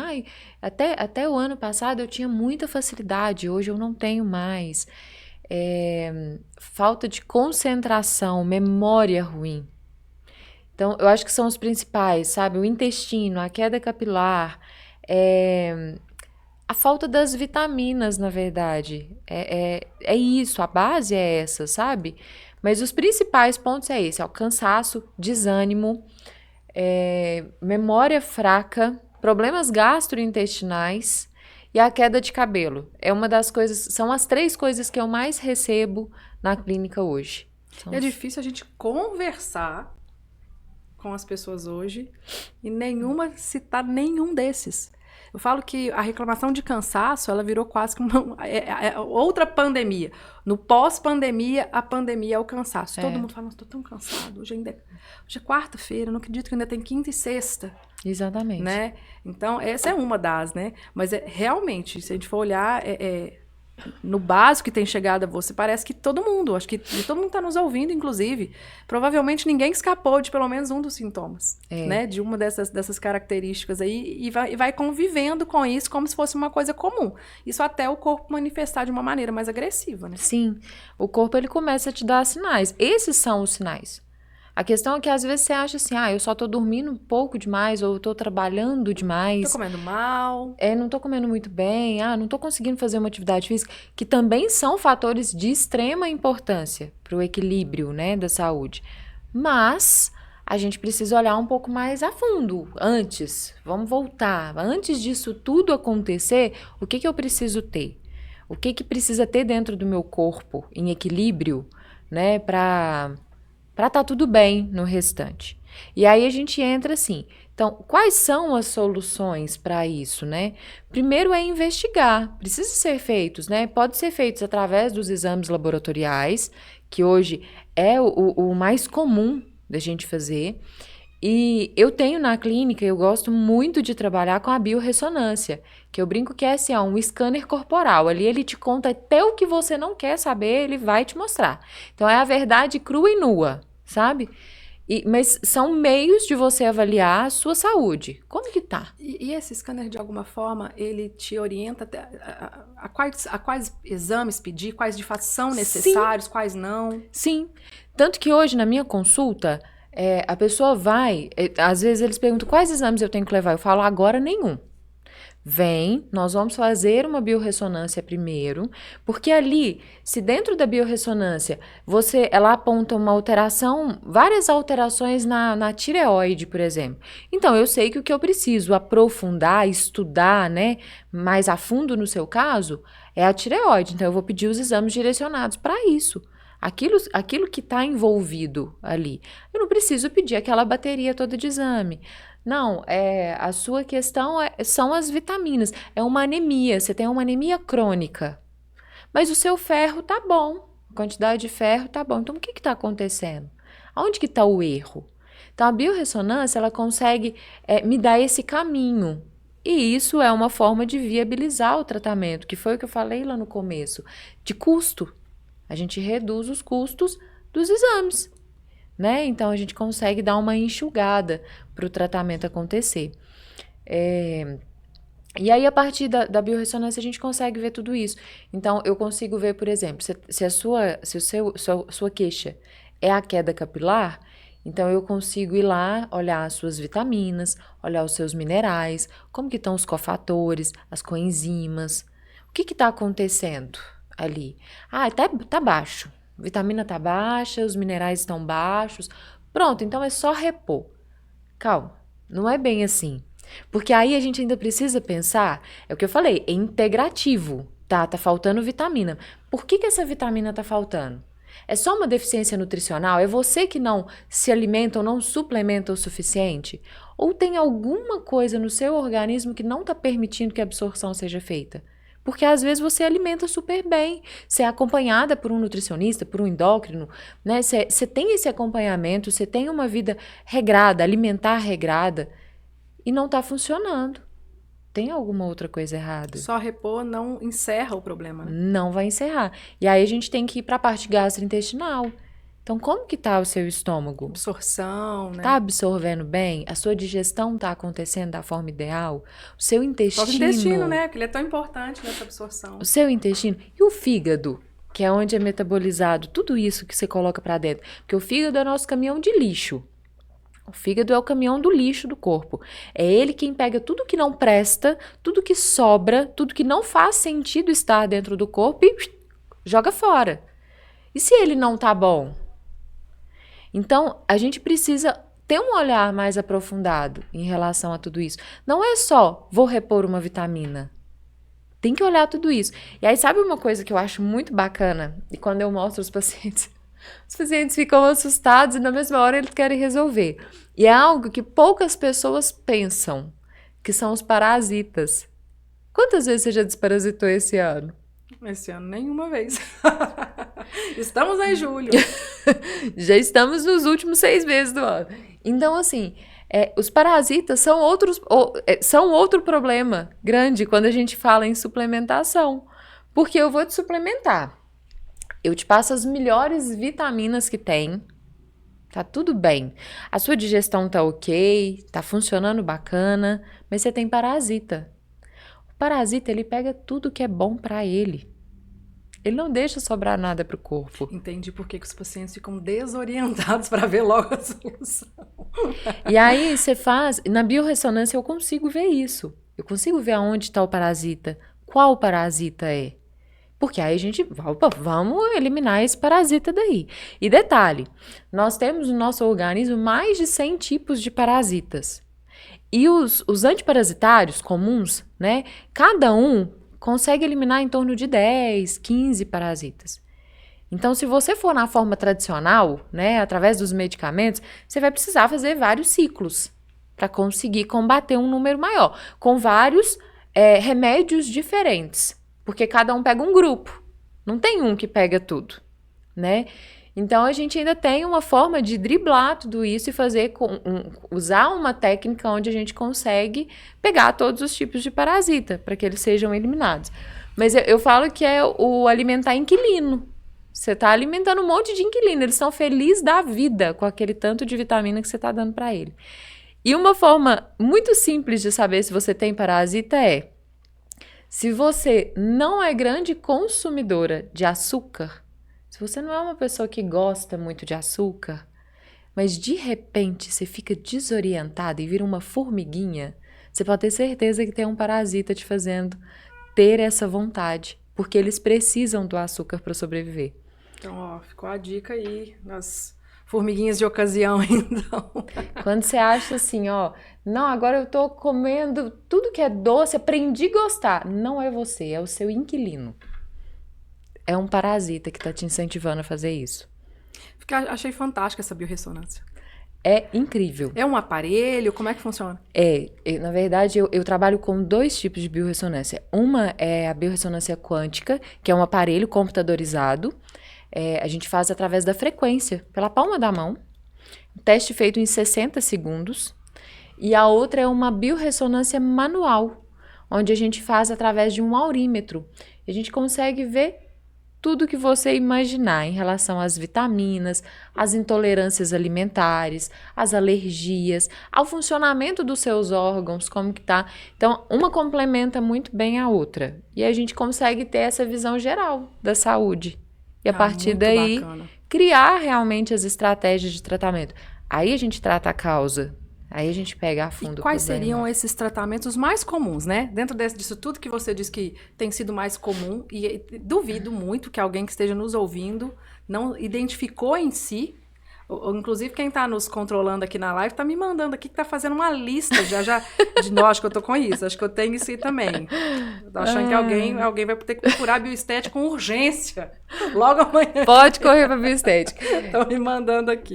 até o ano passado eu tinha muita facilidade, hoje eu não tenho mais. Falta de concentração, memória ruim. Então, eu acho que são os principais, sabe? O intestino, a queda capilar, a falta das vitaminas, na verdade. É isso, a base é essa, sabe? Mas os principais pontos é esse, é o cansaço, desânimo, memória fraca, problemas gastrointestinais e a queda de cabelo. É uma das coisas, são as 3 coisas que eu mais recebo na clínica hoje. É difícil a gente conversar com as pessoas hoje e nenhuma citar nenhum desses. Eu falo que a reclamação de cansaço, ela virou quase que outra pandemia. No pós-pandemia, a pandemia é o cansaço. Todo mundo fala, nossa, tô tão cansado. Hoje é quarta-feira, não acredito que ainda tem quinta e sexta. Exatamente. Né? Então, essa é uma das, né? Mas realmente, se a gente for olhar, no básico que tem chegado a você, parece que todo mundo, acho que todo mundo está nos ouvindo, inclusive, provavelmente ninguém escapou de pelo menos um dos sintomas, né? De uma dessas características aí, e vai convivendo com isso como se fosse uma coisa comum. Isso até o corpo manifestar de uma maneira mais agressiva, né? Sim, o corpo ele começa a te dar sinais. Esses são os sinais. A questão é que às vezes você acha assim, eu só tô dormindo pouco demais, ou eu tô trabalhando demais. Tô comendo mal. Não tô comendo muito bem, não tô conseguindo fazer uma atividade física, que também são fatores de extrema importância para o equilíbrio, né, da saúde. Mas a gente precisa olhar um pouco mais a fundo, antes, vamos voltar. Antes disso tudo acontecer, o que eu preciso ter? O que precisa ter dentro do meu corpo em equilíbrio, né, para tá tudo bem no restante. E aí a gente entra assim, então, quais são as soluções para isso, né? Primeiro é investigar, precisa ser feitos, né? Pode ser feitos através dos exames laboratoriais, que hoje é o mais comum da gente fazer. E eu tenho na clínica, eu gosto muito de trabalhar com a biorressonância, que eu brinco que é assim, um scanner corporal. Ali ele te conta até o que você não quer saber, ele vai te mostrar. Então, é a verdade crua e nua, sabe? Mas são meios de você avaliar a sua saúde. Como que tá? E esse scanner, de alguma forma, ele te orienta a quais exames pedir, quais de fato são necessários, quais não? Sim. Tanto que hoje, na minha consulta, a pessoa vai... às vezes eles perguntam quais exames eu tenho que levar. Eu falo, agora nenhum. Vem, nós vamos fazer uma biorressonância primeiro, porque ali, se dentro da biorressonância, ela aponta uma alteração, várias alterações na tireoide, por exemplo. Então, eu sei que o que eu preciso aprofundar, estudar, né, mais a fundo no seu caso, é a tireoide. Então, eu vou pedir os exames direcionados para isso. Aquilo que está envolvido ali. Eu não preciso pedir aquela bateria toda de exame. Não, a sua questão são as vitaminas. É uma anemia, você tem uma anemia crônica. Mas o seu ferro tá bom, a quantidade de ferro tá bom. Então, o que está acontecendo? Aonde que está o erro? Então, a biorressonância, ela consegue me dar esse caminho. E isso é uma forma de viabilizar o tratamento, que foi o que eu falei lá no começo, de custo. A gente reduz os custos dos exames. Né? Então, a gente consegue dar uma enxugada para o tratamento acontecer. E aí, a partir da biorressonância, a gente consegue ver tudo isso. Então, eu consigo ver, por exemplo, se a sua queixa é a queda capilar, então eu consigo ir lá, olhar as suas vitaminas, olhar os seus minerais, como que estão os cofatores, as coenzimas, o que está acontecendo ali? Tá baixo. Vitamina tá baixa, os minerais estão baixos. Pronto, então é só repor. Calma, não é bem assim. Porque aí a gente ainda precisa pensar, é o que eu falei, é integrativo. Tá faltando vitamina. Por que essa vitamina tá faltando? É só uma deficiência nutricional? É você que não se alimenta ou não suplementa o suficiente? Ou tem alguma coisa no seu organismo que não tá permitindo que a absorção seja feita? Porque às vezes você alimenta super bem, você é acompanhada por um nutricionista, por um endócrino, né? Você tem esse acompanhamento, você tem uma vida regrada, alimentar regrada, e não está funcionando. Tem alguma outra coisa errada? Só repor não encerra o problema, né? Não vai encerrar. E aí a gente tem que ir para a parte gastrointestinal. Então, como que tá o seu estômago? Absorção, né? Tá absorvendo bem? A sua digestão tá acontecendo da forma ideal? O seu intestino... O intestino, né? Que ele é tão importante nessa absorção. O seu intestino e o fígado, que é onde é metabolizado tudo isso que você coloca para dentro. Porque o fígado é nosso caminhão de lixo. O fígado é o caminhão do lixo do corpo. É ele quem pega tudo que não presta, tudo que sobra, tudo que não faz sentido estar dentro do corpo e joga fora. E se ele não tá bom? Então, a gente precisa ter um olhar mais aprofundado em relação a tudo isso. Não é só, vou repor uma vitamina. Tem que olhar tudo isso. E aí, sabe uma coisa que eu acho muito bacana? E quando eu mostro os pacientes ficam assustados e na mesma hora eles querem resolver. E é algo que poucas pessoas pensam, que são os parasitas. Quantas vezes você já desparasitou esse ano? Esse ano nenhuma vez. Estamos em julho. Já estamos nos últimos 6 meses do ano. Então, assim, os parasitas são outro problema grande quando a gente fala em suplementação. Porque eu vou te suplementar. Eu te passo as melhores vitaminas que tem. Tá tudo bem. A sua digestão tá ok, tá funcionando bacana, mas você tem parasita. O parasita, ele pega tudo que é bom pra ele. Ele não deixa sobrar nada pro corpo. Entendi por que os pacientes ficam desorientados para ver logo a solução. E aí você faz... Na biorressonância eu consigo ver isso. Eu consigo ver aonde está o parasita. Qual parasita é. Porque aí a gente... Opa, vamos eliminar esse parasita daí. E detalhe, nós temos no nosso organismo mais de 100 tipos de parasitas. E os antiparasitários comuns, né? Cada um consegue eliminar em torno de 10, 15 parasitas. Então, se você for na forma tradicional, né, através dos medicamentos, você vai precisar fazer vários ciclos para conseguir combater um número maior, com vários remédios diferentes, porque cada um pega um grupo, não tem um que pega tudo, né? Então, a gente ainda tem uma forma de driblar tudo isso e fazer usar uma técnica onde a gente consegue pegar todos os tipos de parasita para que eles sejam eliminados. Mas eu falo que é o alimentar inquilino. Você está alimentando um monte de inquilino, eles estão felizes da vida com aquele tanto de vitamina que você está dando para ele. E uma forma muito simples de saber se você tem parasita é: se você não é grande consumidora de açúcar, se você não é uma pessoa que gosta muito de açúcar, mas de repente você fica desorientada e vira uma formiguinha, você pode ter certeza que tem um parasita te fazendo ter essa vontade, porque eles precisam do açúcar para sobreviver. Então, ó, ficou a dica aí nas formiguinhas de ocasião, então. Quando você acha assim, ó, não, agora eu tô comendo tudo que é doce, aprendi a gostar. Não é você, é o seu inquilino. É um parasita que tá te incentivando a fazer isso. Achei fantástica essa biorressonância. É incrível. É um aparelho? Como é que funciona? Na verdade, eu trabalho com 2 tipos de biorressonância. Uma é a biorressonância quântica, que é um aparelho computadorizado. A gente faz através da frequência, pela palma da mão. Um teste feito em 60 segundos. E a outra é uma biorressonância manual, onde a gente faz através de um aurímetro. E a gente consegue ver tudo que você imaginar em relação às vitaminas, às intolerâncias alimentares, às alergias, ao funcionamento dos seus órgãos, como que tá. Então, uma complementa muito bem a outra. E a gente consegue ter essa visão geral da saúde. E a partir daí, bacana. Criar realmente as estratégias de tratamento. Aí a gente trata a causa. Aí a gente pega a fundo o problema. E quais seriam esses tratamentos mais comuns, né? Dentro disso tudo que você diz que tem sido mais comum, e duvido muito que alguém que esteja nos ouvindo não identificou em si. Inclusive, quem está nos controlando aqui na live está me mandando aqui que está fazendo uma lista já de nós. Acho que eu estou com isso, acho que eu tenho isso aí também. Tô achando que alguém vai ter que procurar bioestética com urgência. Logo amanhã. Pode correr para bioestética. Estão me mandando aqui.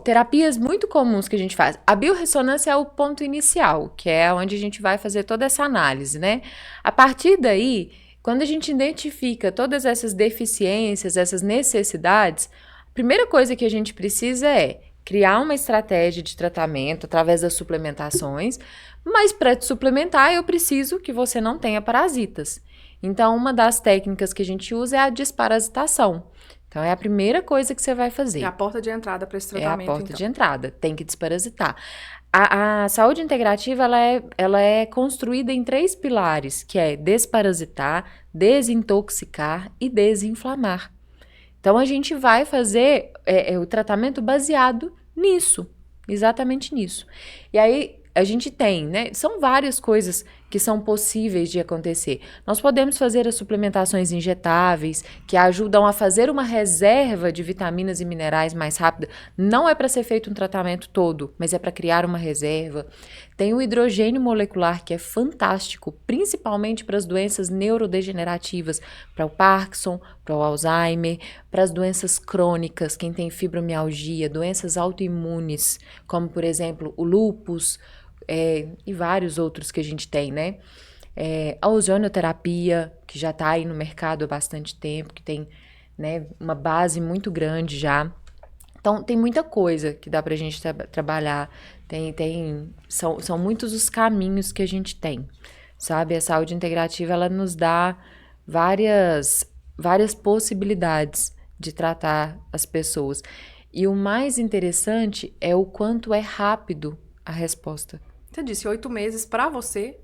Terapias muito comuns que a gente faz. A biorressonância é o ponto inicial, que é onde a gente vai fazer toda essa análise, né? A partir daí, quando a gente identifica todas essas deficiências, essas necessidades, a primeira coisa que a gente precisa é criar uma estratégia de tratamento através das suplementações, mas para te suplementar eu preciso que você não tenha parasitas. Então, uma das técnicas que a gente usa é a desparasitação. Então, é a primeira coisa que você vai fazer. É a porta de entrada para esse tratamento, É a porta de entrada, tem que desparasitar. A saúde integrativa, ela é construída em 3 pilares, que é desparasitar, desintoxicar e desinflamar. Então, a gente vai fazer o tratamento baseado nisso. exatamente nisso. E aí a gente tem, né? São várias coisas que são possíveis de acontecer. Nós podemos fazer as suplementações injetáveis, que ajudam a fazer uma reserva de vitaminas e minerais mais rápida. Não é para ser feito um tratamento todo, mas é para criar uma reserva. Tem o hidrogênio molecular, que é fantástico, principalmente para as doenças neurodegenerativas, para o Parkinson, para o Alzheimer, para as doenças crônicas, quem tem fibromialgia, doenças autoimunes, como, por exemplo, o lúpus, e vários outros que a gente tem, né? A ozonioterapia, que já está aí no mercado há bastante tempo, que tem, né, uma base muito grande já. Então, tem muita coisa que dá pra gente trabalhar. São muitos os caminhos que a gente tem, sabe? A saúde integrativa, ela nos dá várias possibilidades de tratar as pessoas. E o mais interessante é o quanto é rápido a resposta. Você disse 8 meses pra você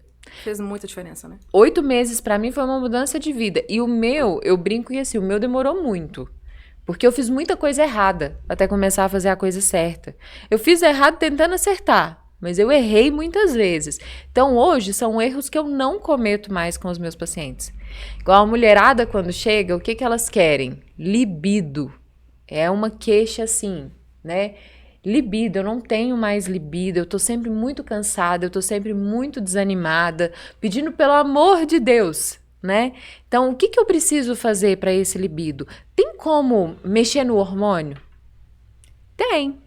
fez muita diferença, né? 8 meses pra mim foi uma mudança de vida. E o meu, eu brinco que assim, o meu demorou muito. Porque eu fiz muita coisa errada até começar a fazer a coisa certa. Eu fiz errado tentando acertar, mas eu errei muitas vezes. Então hoje são erros que eu não cometo mais com os meus pacientes. Igual a mulherada quando chega, o que elas querem? Libido. É uma queixa assim, né? Libido, eu não tenho mais libido, eu tô sempre muito cansada, eu tô sempre muito desanimada, pedindo pelo amor de Deus, né? Então, o que eu preciso fazer para esse libido? Tem como mexer no hormônio? Tem,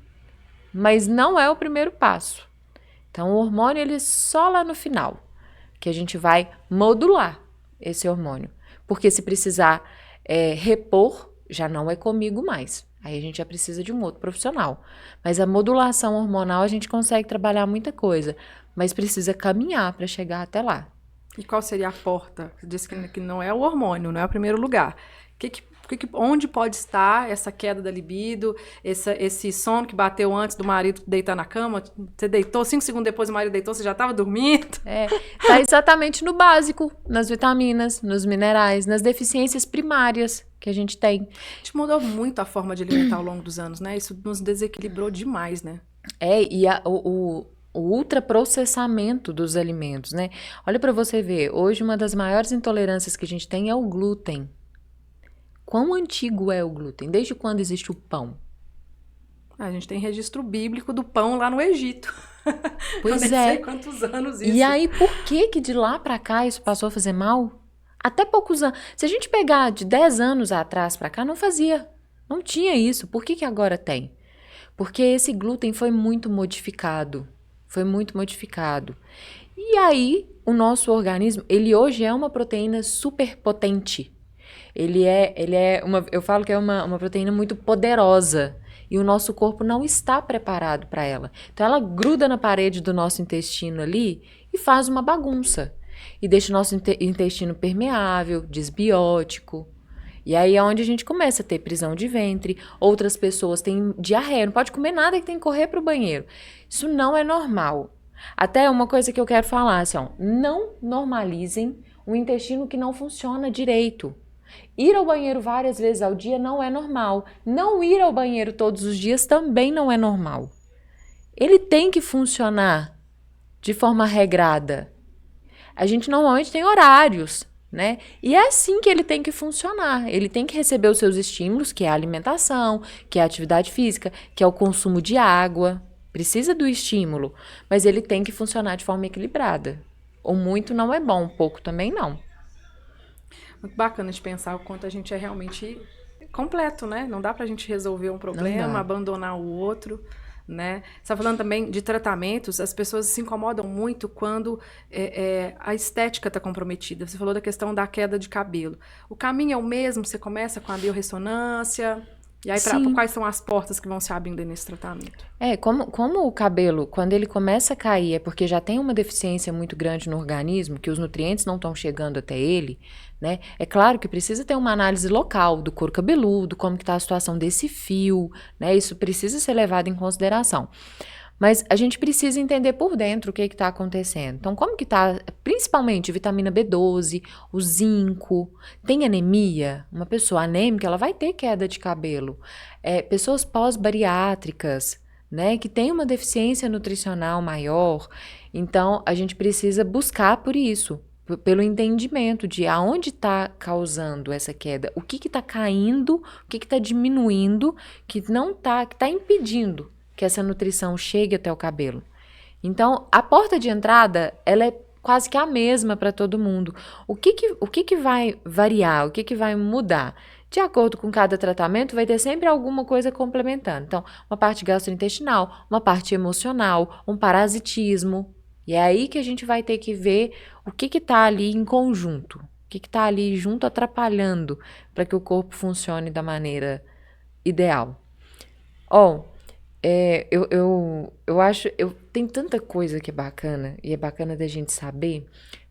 mas não é o primeiro passo. Então, o hormônio, ele é só lá no final, que a gente vai modular esse hormônio. Porque se precisar repor, já não é comigo mais. Aí a gente já precisa de um outro profissional. Mas a modulação hormonal, a gente consegue trabalhar muita coisa, mas precisa caminhar para chegar até lá. E qual seria a porta? Você disse que não é o hormônio, não é o primeiro lugar. Onde pode estar essa queda da libido, esse sono que bateu antes do marido deitar na cama? Você deitou, 5 segundos depois o marido deitou, você já estava dormindo? Tá exatamente no básico, nas vitaminas, nos minerais, nas deficiências primárias que a gente tem. A gente mudou muito a forma de alimentar ao longo dos anos, né? Isso nos desequilibrou demais, né? E o ultraprocessamento dos alimentos, né? Olha para você ver, hoje uma das maiores intolerâncias que a gente tem é o glúten. Quão antigo é o glúten? Desde quando existe o pão? A gente tem registro bíblico do pão lá no Egito. Pois eu nem sei quantos anos isso. E aí, por que de lá para cá isso passou a fazer mal? Até poucos anos. Se a gente pegar de 10 anos atrás para cá, não fazia. Não tinha isso. Por que agora tem? Porque esse glúten foi muito modificado. Foi muito modificado. E aí, o nosso organismo, ele hoje é uma proteína super potente. Eu falo que é uma proteína muito poderosa. E o nosso corpo não está preparado para ela. Então, ela gruda na parede do nosso intestino ali e faz uma bagunça. E deixa o nosso intestino permeável, desbiótico. E aí é onde a gente começa a ter prisão de ventre. Outras pessoas têm diarreia, não pode comer nada que tem que correr para o banheiro. Isso não é normal. Até uma coisa que eu quero falar, assim, não normalizem um intestino que não funciona direito. Ir ao banheiro várias vezes ao dia não é normal. Não ir ao banheiro todos os dias também não é normal. Ele tem que funcionar de forma regrada. A gente normalmente tem horários, né? E é assim que ele tem que funcionar. Ele tem que receber os seus estímulos, que é a alimentação, que é a atividade física, que é o consumo de água. Precisa do estímulo, mas ele tem que funcionar de forma equilibrada. Ou muito não é bom, pouco também não. Muito bacana de pensar o quanto a gente é realmente completo, né? Não dá pra gente resolver um problema, abandonar o outro, né? Você tá falando também de tratamentos, as pessoas se incomodam muito quando a estética está comprometida. Você falou da questão da queda de cabelo. O caminho é o mesmo? Você começa com a biorressonância... E aí, quais são as portas que vão se abrindo nesse tratamento? Como o cabelo, quando ele começa a cair, é porque já tem uma deficiência muito grande no organismo, que os nutrientes não estão chegando até ele, né? É claro que precisa ter uma análise local do couro cabeludo, como que está a situação desse fio, né? Isso precisa ser levado em consideração. Mas a gente precisa entender por dentro o que está acontecendo. Então, como que está, principalmente, vitamina B12, o zinco, tem anemia? Uma pessoa anêmica, ela vai ter queda de cabelo. Pessoas pós-bariátricas, né, que tem uma deficiência nutricional maior. Então, a gente precisa buscar por isso, pelo entendimento de aonde está causando essa queda, o que está caindo, o que está diminuindo, que está impedindo que essa nutrição chegue até o cabelo. Então, a porta de entrada, ela é quase que a mesma para todo mundo. O que vai variar, o que vai mudar? De acordo com cada tratamento, vai ter sempre alguma coisa complementando. Então, uma parte gastrointestinal, uma parte emocional, um parasitismo. E é aí que a gente vai ter que ver o que está ali em conjunto, o que está ali junto atrapalhando para que o corpo funcione da maneira ideal. Eu acho, tem tanta coisa que é bacana, e é bacana da gente saber.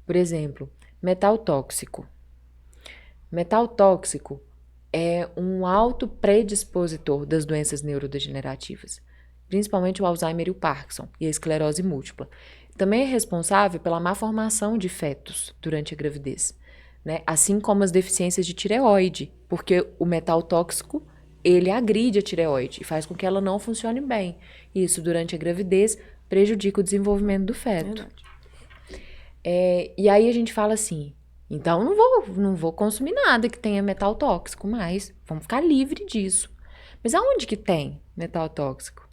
Por exemplo, metal tóxico. Metal tóxico é um alto predispositor das doenças neurodegenerativas, principalmente o Alzheimer e o Parkinson, e a esclerose múltipla. Também é responsável pela má formação de fetos durante a gravidez, né? Assim como as deficiências de tireoide, porque o metal tóxico ele agride a tireoide e faz com que ela não funcione bem. Isso, durante a gravidez, prejudica o desenvolvimento do feto. E aí a gente fala assim, então não vou consumir nada que tenha metal tóxico mais, vamos ficar livre disso. Mas aonde que tem metal tóxico?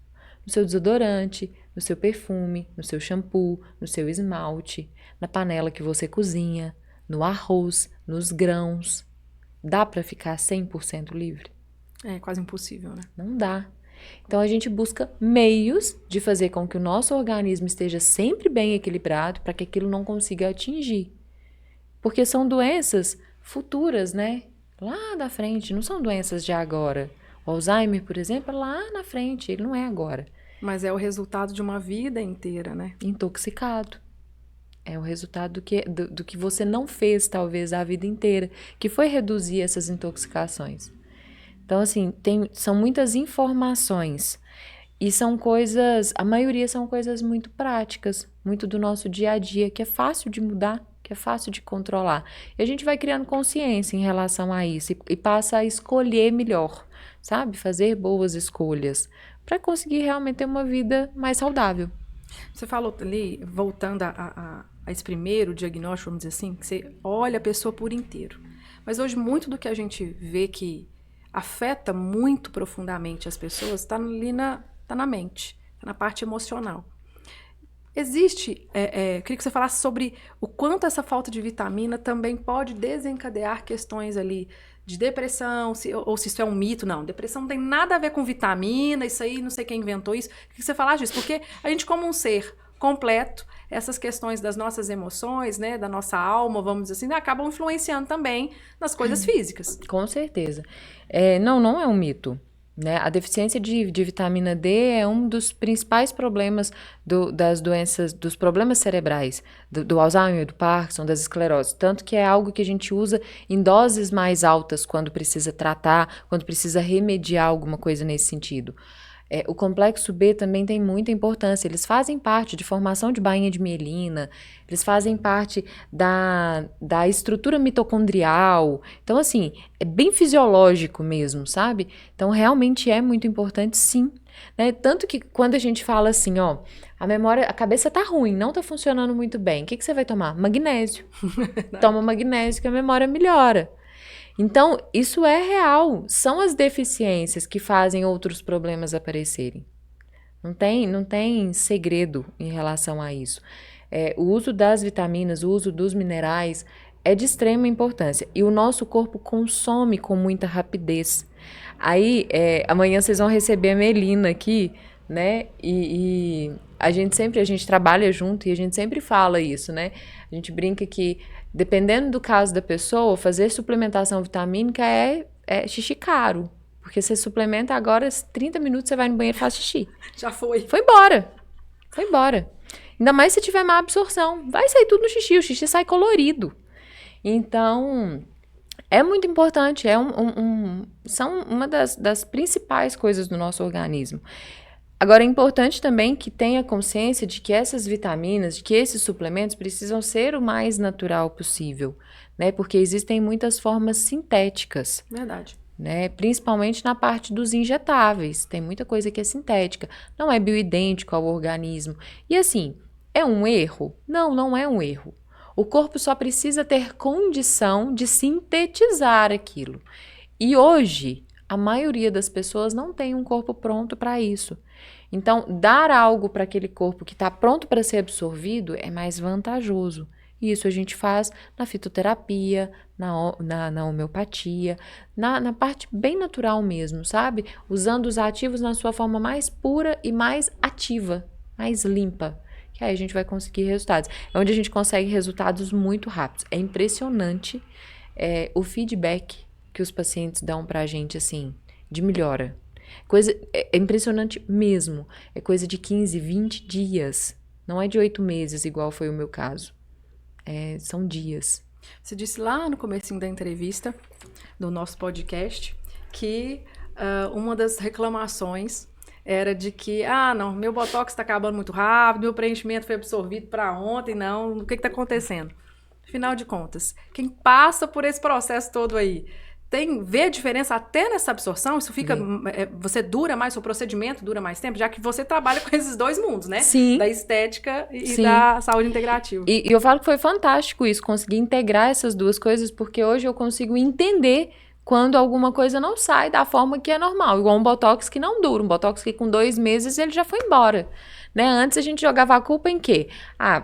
No seu desodorante, no seu perfume, no seu shampoo, no seu esmalte, na panela que você cozinha, no arroz, nos grãos. Dá para ficar 100% livre? É quase impossível, né? Não dá. Então, a gente busca meios de fazer com que o nosso organismo esteja sempre bem equilibrado para que aquilo não consiga atingir. Porque são doenças futuras, né? Lá da frente, não são doenças de agora. O Alzheimer, por exemplo, é lá na frente, ele não é agora. Mas é o resultado de uma vida inteira, né? Intoxicado. É o resultado do que você não fez, talvez, a vida inteira, que foi reduzir essas intoxicações. Então, assim, são muitas informações e são coisas, a maioria são coisas muito práticas, muito do nosso dia a dia, que é fácil de mudar, que é fácil de controlar. E a gente vai criando consciência em relação a isso e passa a escolher melhor, sabe? Fazer boas escolhas para conseguir realmente ter uma vida mais saudável. Você falou ali, voltando a esse primeiro diagnóstico, vamos dizer assim, que você olha a pessoa por inteiro. Mas hoje muito do que a gente vê que afeta muito profundamente as pessoas, está ali tá na mente, tá na parte emocional. Existe, queria que você falasse sobre o quanto essa falta de vitamina também pode desencadear questões ali de depressão, ou se isso é um mito. Não, depressão não tem nada a ver com vitamina, isso aí não sei quem inventou isso. Queria que você falasse disso, porque a gente como um ser completo, essas questões das nossas emoções, né, da nossa alma, vamos dizer assim, acabam influenciando também nas coisas físicas. Com certeza. Não é um mito, né? A deficiência de vitamina D é um dos principais problemas das doenças, dos problemas cerebrais, do Alzheimer, do Parkinson, das escleroses. Tanto que é algo que a gente usa em doses mais altas quando precisa tratar, quando precisa remediar alguma coisa nesse sentido. O complexo B também tem muita importância. Eles fazem parte de formação de bainha de mielina, eles fazem parte da estrutura mitocondrial. Então, assim, é bem fisiológico mesmo, sabe? Então, realmente é muito importante, sim. Né? Tanto que quando a gente fala assim, ó, a cabeça tá ruim, não tá funcionando muito bem, o que você vai tomar? Magnésio. Toma magnésio que a memória melhora. Então, isso é real. São as deficiências que fazem outros problemas aparecerem. Não tem segredo em relação a isso. O uso das vitaminas, o uso dos minerais é de extrema importância. E o nosso corpo consome com muita rapidez. Aí, amanhã vocês vão receber a Melina aqui, né? E a gente trabalha junto e a gente sempre fala isso, né? A gente brinca que, dependendo do caso da pessoa, fazer suplementação vitamínica é xixi caro. Porque você suplementa agora, 30 minutos você vai no banheiro e faz xixi. Já foi. Foi embora. Ainda mais se tiver má absorção. Vai sair tudo no xixi, o xixi sai colorido. Então, é muito importante, são uma das principais coisas do nosso organismo. Agora, é importante também que tenha consciência de que essas vitaminas, de que esses suplementos precisam ser o mais natural possível, né? Porque existem muitas formas sintéticas. Verdade. né? Principalmente na parte dos injetáveis. Tem muita coisa que é sintética, não é bioidêntico ao organismo. E assim, é um erro? Não, não é um erro. O corpo só precisa ter condição de sintetizar aquilo. E hoje, a maioria das pessoas não tem um corpo pronto para isso. Então, dar algo para aquele corpo que está pronto para ser absorvido é mais vantajoso. E isso a gente faz na fitoterapia, na homeopatia, na parte bem natural mesmo, sabe? Usando os ativos na sua forma mais pura e mais ativa, mais limpa. Que aí a gente vai conseguir resultados. É onde a gente consegue resultados muito rápidos. É impressionante o feedback que os pacientes dão pra gente, assim, de melhora. É impressionante mesmo. É coisa de 15, 20 dias. Não é de 8 meses, igual foi o meu caso. São dias. Você disse lá no comecinho da entrevista, do nosso podcast, que uma das reclamações era de que, não, meu botox está acabando muito rápido, meu preenchimento foi absorvido para ontem, não, o que está acontecendo? Afinal de contas, quem passa por esse processo todo aí, vê a diferença até nessa absorção? Isso fica, você dura mais, o procedimento dura mais tempo, já que você trabalha com esses dois mundos, né? Sim. Da estética e da saúde integrativa. E eu falo que foi fantástico isso, conseguir integrar essas duas coisas, porque hoje eu consigo entender quando alguma coisa não sai da forma que é normal. Igual um botox que não dura, um botox que com 2 meses ele já foi embora. Né? Antes a gente jogava a culpa em quê?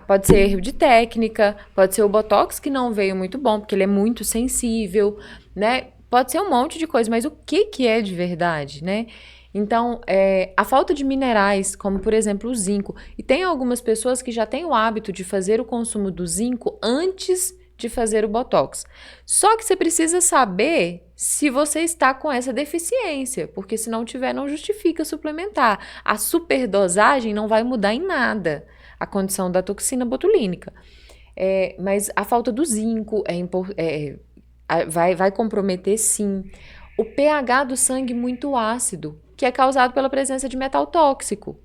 Pode ser erro de técnica, pode ser o botox que não veio muito bom, porque ele é muito sensível, né? Pode ser um monte de coisa, mas o que é de verdade, né? Então, a falta de minerais, como por exemplo o zinco, e tem algumas pessoas que já têm o hábito de fazer o consumo do zinco antes de fazer o botox. Só que você precisa saber se você está com essa deficiência, porque se não tiver, não justifica suplementar. A superdosagem não vai mudar em nada a condição da toxina botulínica. Mas a falta do zinco vai comprometer sim. O pH do sangue muito ácido, que é causado pela presença de metal tóxico.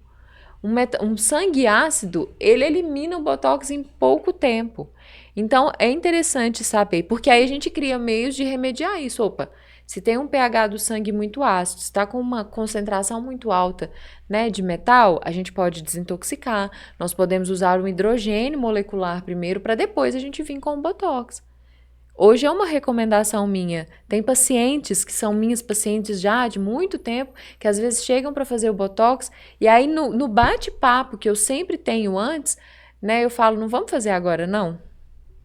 Um sangue ácido, ele elimina o botox em pouco tempo. Então, é interessante saber, porque aí a gente cria meios de remediar isso. Opa, se tem um pH do sangue muito ácido, se está com uma concentração muito alta, né, de metal, a gente pode desintoxicar. Nós podemos usar um hidrogênio molecular primeiro, para depois a gente vir com o botox. Hoje é uma recomendação minha. Tem pacientes que são minhas pacientes já de muito tempo, que às vezes chegam para fazer o botox, e aí no bate-papo que eu sempre tenho antes, né, eu falo, não vamos fazer agora, não.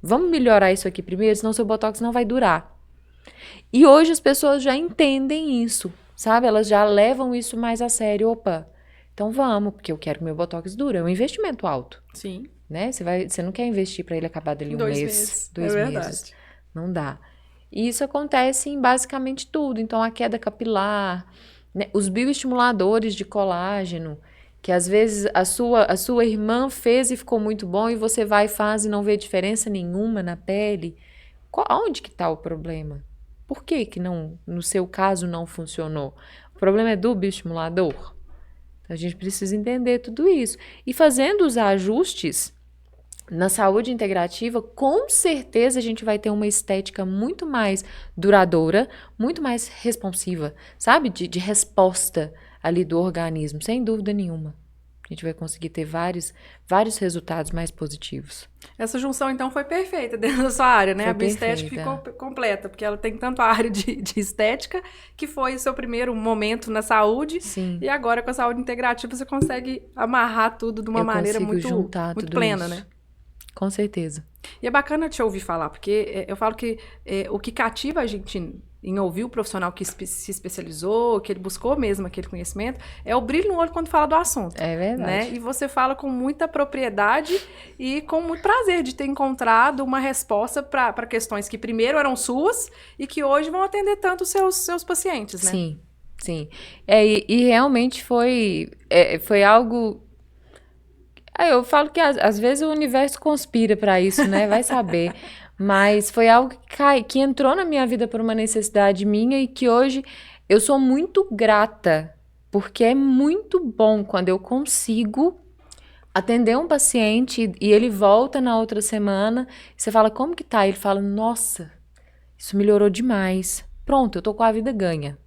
Vamos melhorar isso aqui primeiro, senão seu botox não vai durar. E hoje as pessoas já entendem isso, sabe? Elas já levam isso mais a sério. Opa, então vamos, porque eu quero que meu botox dure. É um investimento alto. Sim. Né? Você não quer investir para ele acabar dali 2 mês, meses. 2 meses. Verdade. Não dá. E isso acontece em basicamente tudo. Então, a queda capilar, né? Os bioestimuladores de colágeno, que às vezes a sua irmã fez e ficou muito bom, e você vai e faz e não vê diferença nenhuma na pele. Onde que está o problema? Por que não, no seu caso, não funcionou? O problema é do bioestimulador? Então, a gente precisa entender tudo isso. E fazendo os ajustes na saúde integrativa, com certeza a gente vai ter uma estética muito mais duradoura, muito mais responsiva, sabe? De resposta ali do organismo, sem dúvida nenhuma. A gente vai conseguir ter vários resultados mais positivos. Essa junção, então, foi perfeita dentro da sua área, né? Foi a bioestética ficou completa, porque ela tem tanto a área de estética, que foi o seu primeiro momento na saúde. Sim. E agora, com a saúde integrativa, você consegue amarrar tudo de uma maneira muito plena, né? Com certeza. E é bacana te ouvir falar, porque eu falo que o que cativa a gente em ouvir o profissional que se especializou, que ele buscou mesmo aquele conhecimento, é o brilho no olho quando fala do assunto. É verdade. Né? E você fala com muita propriedade e com muito prazer de ter encontrado uma resposta para questões que primeiro eram suas e que hoje vão atender tanto os seus pacientes, né? Sim, sim. E realmente foi algo... Eu falo que às vezes o universo conspira para isso, né? Vai saber. Mas foi algo que entrou na minha vida por uma necessidade minha e que hoje eu sou muito grata, porque é muito bom quando eu consigo atender um paciente e ele volta na outra semana, e você fala, como que tá? Ele fala, nossa, isso melhorou demais. pronto, eu tô com a vida ganha.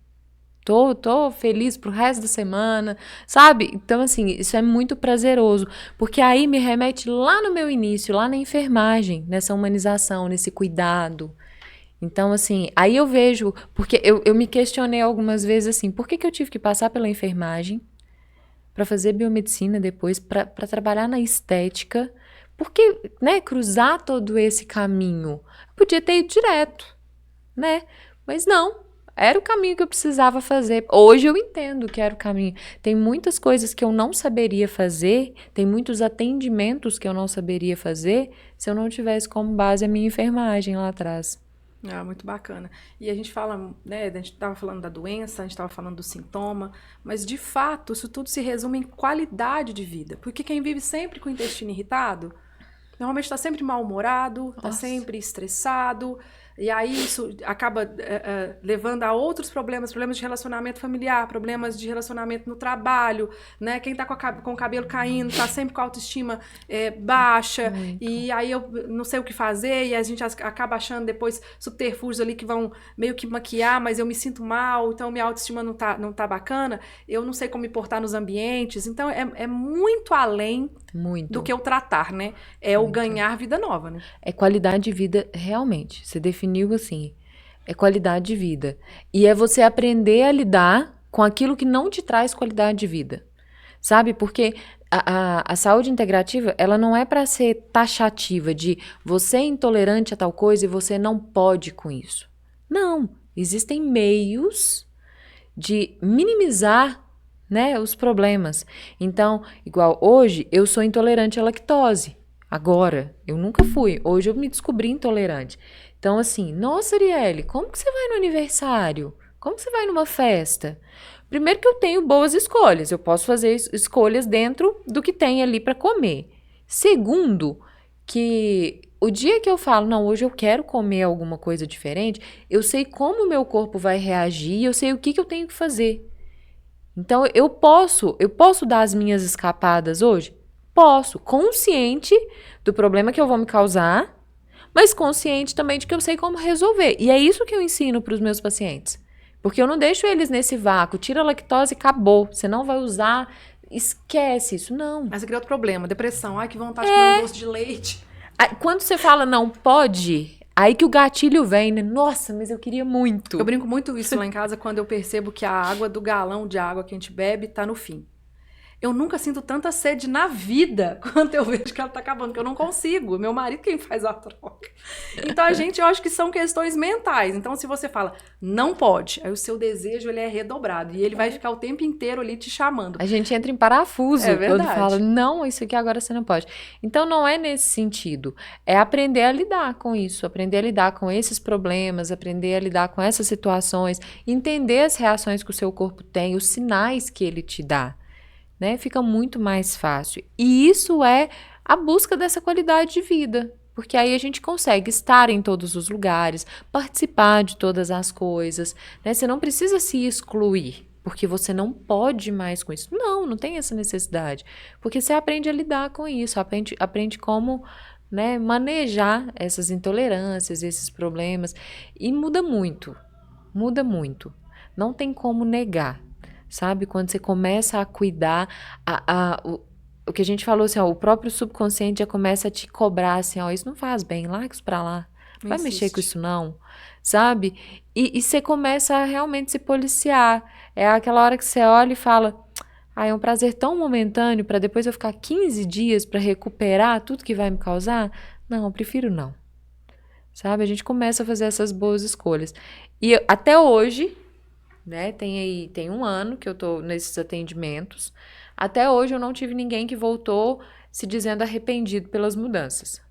Tô feliz pro resto da semana, sabe? Então, assim, isso é muito prazeroso, porque aí me remete lá no meu início, lá na enfermagem, nessa humanização, nesse cuidado. Então, assim, aí eu vejo, porque eu me questionei algumas vezes assim, por que eu tive que passar pela enfermagem para fazer biomedicina depois, para trabalhar na estética? Por que, né, cruzar todo esse caminho? Eu podia ter ido direto, né? Mas não. Era o caminho que eu precisava fazer. Hoje eu entendo que era o caminho. Tem muitas coisas que eu não saberia fazer, tem muitos atendimentos que eu não saberia fazer se eu não tivesse como base a minha enfermagem lá atrás. Ah, muito bacana. E a gente fala, né, a gente estava falando da doença, a gente estava falando do sintoma, mas de fato isso tudo se resume em qualidade de vida. Porque quem vive sempre com o intestino irritado, normalmente está sempre mal-humorado, está sempre estressado, e aí isso acaba levando a outros problemas, problemas de relacionamento familiar, problemas de relacionamento no trabalho, né? Quem está com o cabelo caindo, está sempre com a autoestima baixa, Muito. e aí eu não sei o que fazer, e a gente acaba achando depois subterfúgios ali que vão meio que maquiar, mas eu me sinto mal, então minha autoestima não tá bacana, eu não sei como me portar nos ambientes, então é muito além do que o tratar, né? É o ganhar vida nova, né? É qualidade de vida, realmente. Você definiu assim. É qualidade de vida. E é você aprender a lidar com aquilo que não te traz qualidade de vida. Sabe? Porque a saúde integrativa, ela não é para ser taxativa de você é intolerante a tal coisa e você não pode com isso. Não. Existem meios de minimizar, né, os problemas. Então, igual hoje, eu sou intolerante à lactose. Agora, eu nunca fui. Hoje eu me descobri intolerante. Então, assim, nossa, Arielle, como que você vai no aniversário? Como que você vai numa festa? Primeiro que eu tenho boas escolhas. Eu posso fazer escolhas dentro do que tem ali para comer. Segundo, que o dia que eu falo, não, hoje eu quero comer alguma coisa diferente, eu sei como o meu corpo vai reagir, eu sei o que eu tenho que fazer. Então, eu posso dar as minhas escapadas hoje? Posso, consciente do problema que eu vou me causar, mas consciente também de que eu sei como resolver. E é isso que eu ensino para os meus pacientes. Porque eu não deixo eles nesse vácuo, tira a lactose e acabou. Você não vai usar, esquece isso. Não. Mas aqui é outro problema, depressão. Ai, que vontade de comer um doce de leite. Quando você fala não pode, aí que o gatilho vem, né? Nossa, mas eu queria muito. Eu brinco muito isso lá em casa quando eu percebo que a água do galão de água que a gente bebe tá no fim. Eu nunca sinto tanta sede na vida quando eu vejo que ela tá acabando, porque eu não consigo. Meu marido quem faz a troca. Então, eu acho que são questões mentais. Então, se você fala, não pode, aí o seu desejo, ele é redobrado. E ele vai ficar o tempo inteiro ali te chamando. A gente entra em parafuso É verdade. quando fala, não, isso aqui agora você não pode. Então, não é nesse sentido. É aprender a lidar com isso, aprender a lidar com esses problemas, aprender a lidar com essas situações, entender as reações que o seu corpo tem, os sinais que ele te dá. Né? Fica muito mais fácil. E isso é a busca dessa qualidade de vida. Porque aí a gente consegue estar em todos os lugares, participar de todas as coisas. Né? Você não precisa se excluir, porque você não pode mais com isso. Não, não tem essa necessidade. Porque você aprende a lidar com isso, aprende como, né, manejar essas intolerâncias, esses problemas. E muda muito. Muda muito. Não tem como negar. Sabe? Quando você começa a cuidar, o que a gente falou assim, ó, o próprio subconsciente já começa a te cobrar assim, ó, isso não faz bem, larga isso pra lá. Não vai mexer com isso não, sabe? E você começa a realmente se policiar. É aquela hora que você olha e fala, é um prazer tão momentâneo para depois eu ficar 15 dias para recuperar tudo que vai me causar? Não, eu prefiro não. Sabe? A gente começa a fazer essas boas escolhas. E até hoje... Né? Tem um ano que eu tô nesses atendimentos. Até hoje eu não tive ninguém que voltou se dizendo arrependido pelas mudanças.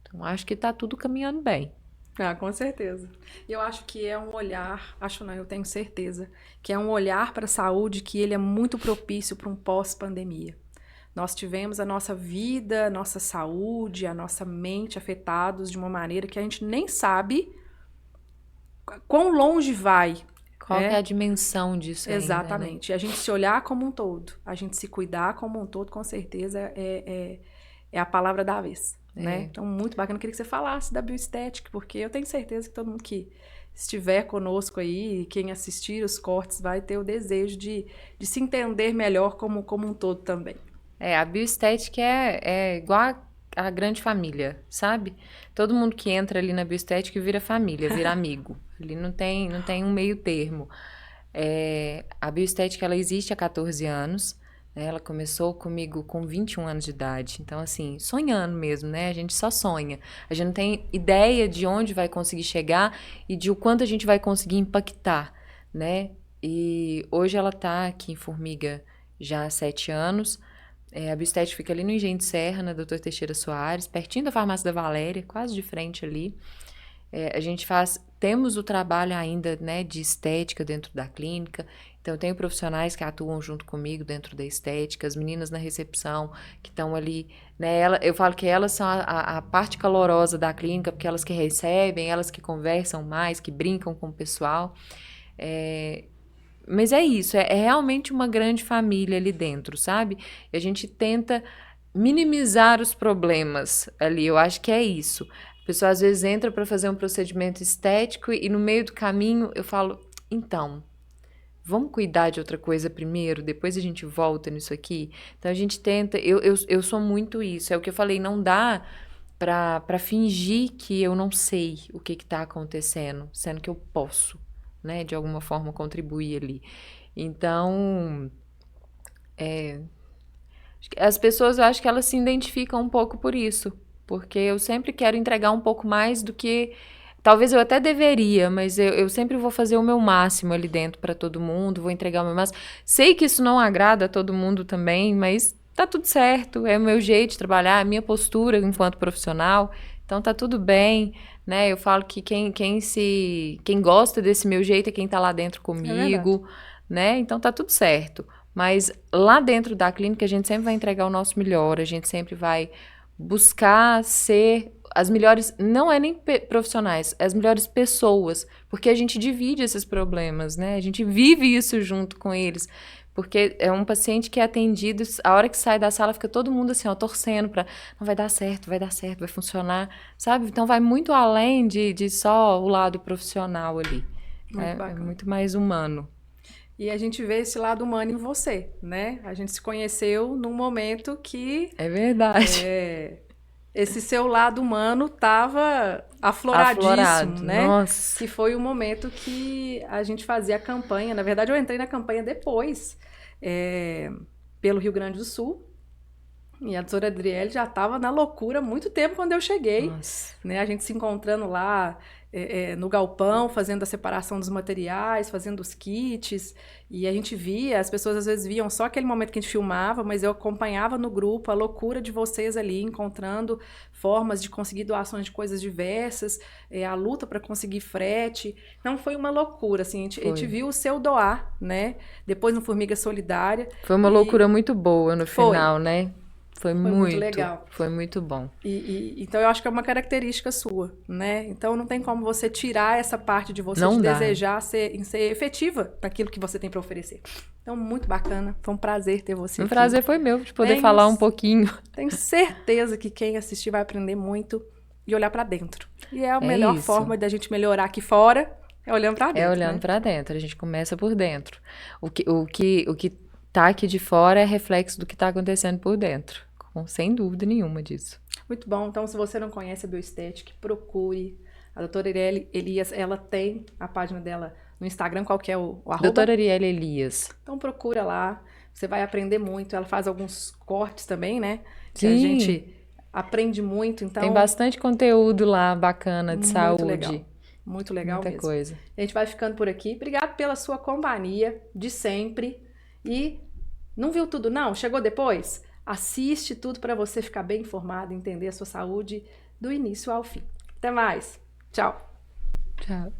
Então, acho que tá tudo caminhando bem. Ah, com certeza. E eu acho que é um olhar, acho não, eu tenho certeza, que é um olhar para a saúde que ele é muito propício para um pós-pandemia. Nós tivemos a nossa vida, a nossa saúde, a nossa mente afetados de uma maneira que a gente nem sabe quão longe vai. Qual que é a dimensão disso? Exatamente. Ainda, né? A gente se olhar como um todo, a gente se cuidar como um todo, com certeza é a palavra da vez. Né? Então, muito bacana. Eu queria que você falasse da bioestética, porque eu tenho certeza que todo mundo que estiver conosco aí, quem assistir os cortes vai ter o desejo de se entender melhor como um todo também. A bioestética é igual a grande família, sabe? Todo mundo que entra ali na bioestética vira família, vira amigo. Ali não tem um meio termo. A bioestética, ela existe há 14 anos, né? Ela começou comigo com 21 anos de idade. Então, assim, sonhando mesmo, né? A gente só sonha. A gente não tem ideia de onde vai conseguir chegar e de o quanto a gente vai conseguir impactar, né? E hoje ela tá aqui em Formiga já há 7 anos. A bioestética fica ali no Engenho de Serra, na Doutor Teixeira Soares, pertinho da Farmácia da Valéria, quase de frente ali. Temos o trabalho ainda, né, de estética dentro da clínica, então eu tenho profissionais que atuam junto comigo dentro da estética, as meninas na recepção que estão ali, né, eu falo que elas são a parte calorosa da clínica, porque elas que recebem, elas que conversam mais, que brincam com o pessoal, mas é isso, é realmente uma grande família ali dentro, sabe? E a gente tenta minimizar os problemas ali, eu acho que é isso. A pessoa às vezes entra para fazer um procedimento estético e no meio do caminho eu falo, então, vamos cuidar de outra coisa primeiro, depois a gente volta nisso aqui. Então a gente tenta, eu sou muito isso, é o que eu falei, não dá para fingir que eu não sei o que está acontecendo, sendo que eu posso, né, de alguma forma contribuir ali. Então, as pessoas, eu acho que elas se identificam um pouco por isso, porque eu sempre quero entregar um pouco mais do que, talvez eu até deveria, mas eu sempre vou fazer o meu máximo ali dentro para todo mundo, vou entregar o meu máximo. Sei que isso não agrada a todo mundo também, mas tá tudo certo, é o meu jeito de trabalhar, a minha postura enquanto profissional, então tá tudo bem, né? Eu falo que quem gosta desse meu jeito é quem tá lá dentro comigo, né? Então tá tudo certo. Mas lá dentro da clínica a gente sempre vai entregar o nosso melhor, a gente sempre vai buscar ser as melhores, não é nem profissionais, as melhores pessoas, porque a gente divide esses problemas, né? A gente vive isso junto com eles, porque é um paciente que é atendido, a hora que sai da sala fica todo mundo assim, ó, torcendo para, não vai dar certo, vai funcionar, sabe? Então vai muito além de só o lado profissional ali, é muito mais humano. E a gente vê esse lado humano em você, né? A gente se conheceu num momento que... É verdade. Esse seu lado humano estava afloradíssimo, né? Nossa. Que foi o momento que a gente fazia a campanha. Na verdade, eu entrei na campanha depois, pelo Rio Grande do Sul. E a doutora Adriele já estava na loucura há muito tempo quando eu cheguei. Né? A gente se encontrando lá no galpão, fazendo a separação dos materiais, fazendo os kits. E a gente via, as pessoas às vezes viam só aquele momento que a gente filmava, mas eu acompanhava no grupo a loucura de vocês ali, encontrando formas de conseguir doações de coisas diversas, a luta para conseguir frete. Então foi uma loucura, assim, a gente viu o seu doar, né? Depois no Formiga Solidária. Foi uma loucura muito boa no final, né? Foi muito legal. Foi muito bom. Então, eu acho que é uma característica sua, né? Então, não tem como você tirar essa parte de você, desejar ser efetiva naquilo que você tem para oferecer. Então, muito bacana. Foi um prazer ter você aqui. O prazer foi meu, de poder falar um pouquinho. Tenho certeza que quem assistir vai aprender muito e olhar para dentro. E é a melhor forma da gente melhorar aqui fora, é olhando para dentro. É olhando para dentro. A gente começa por dentro. O que tá aqui de fora é reflexo do que tá acontecendo por dentro. Sem dúvida nenhuma disso. Muito bom. Então, se você não conhece a Bioestética, procure. A doutora Arielle Elias, ela tem a página dela no Instagram, qual que é o arroba? Doutora Arielle Elias. Então, procura lá. Você vai aprender muito. Ela faz alguns cortes também, né? Sim. Que a gente aprende muito. Então, tem bastante conteúdo lá bacana de saúde. Legal. Muito legal Muita mesmo. coisa. A gente vai ficando por aqui. Obrigado pela sua companhia de sempre. E não viu tudo, não? Chegou depois? Assiste tudo para você ficar bem informado, entender a sua saúde do início ao fim. Até mais. Tchau. Tchau.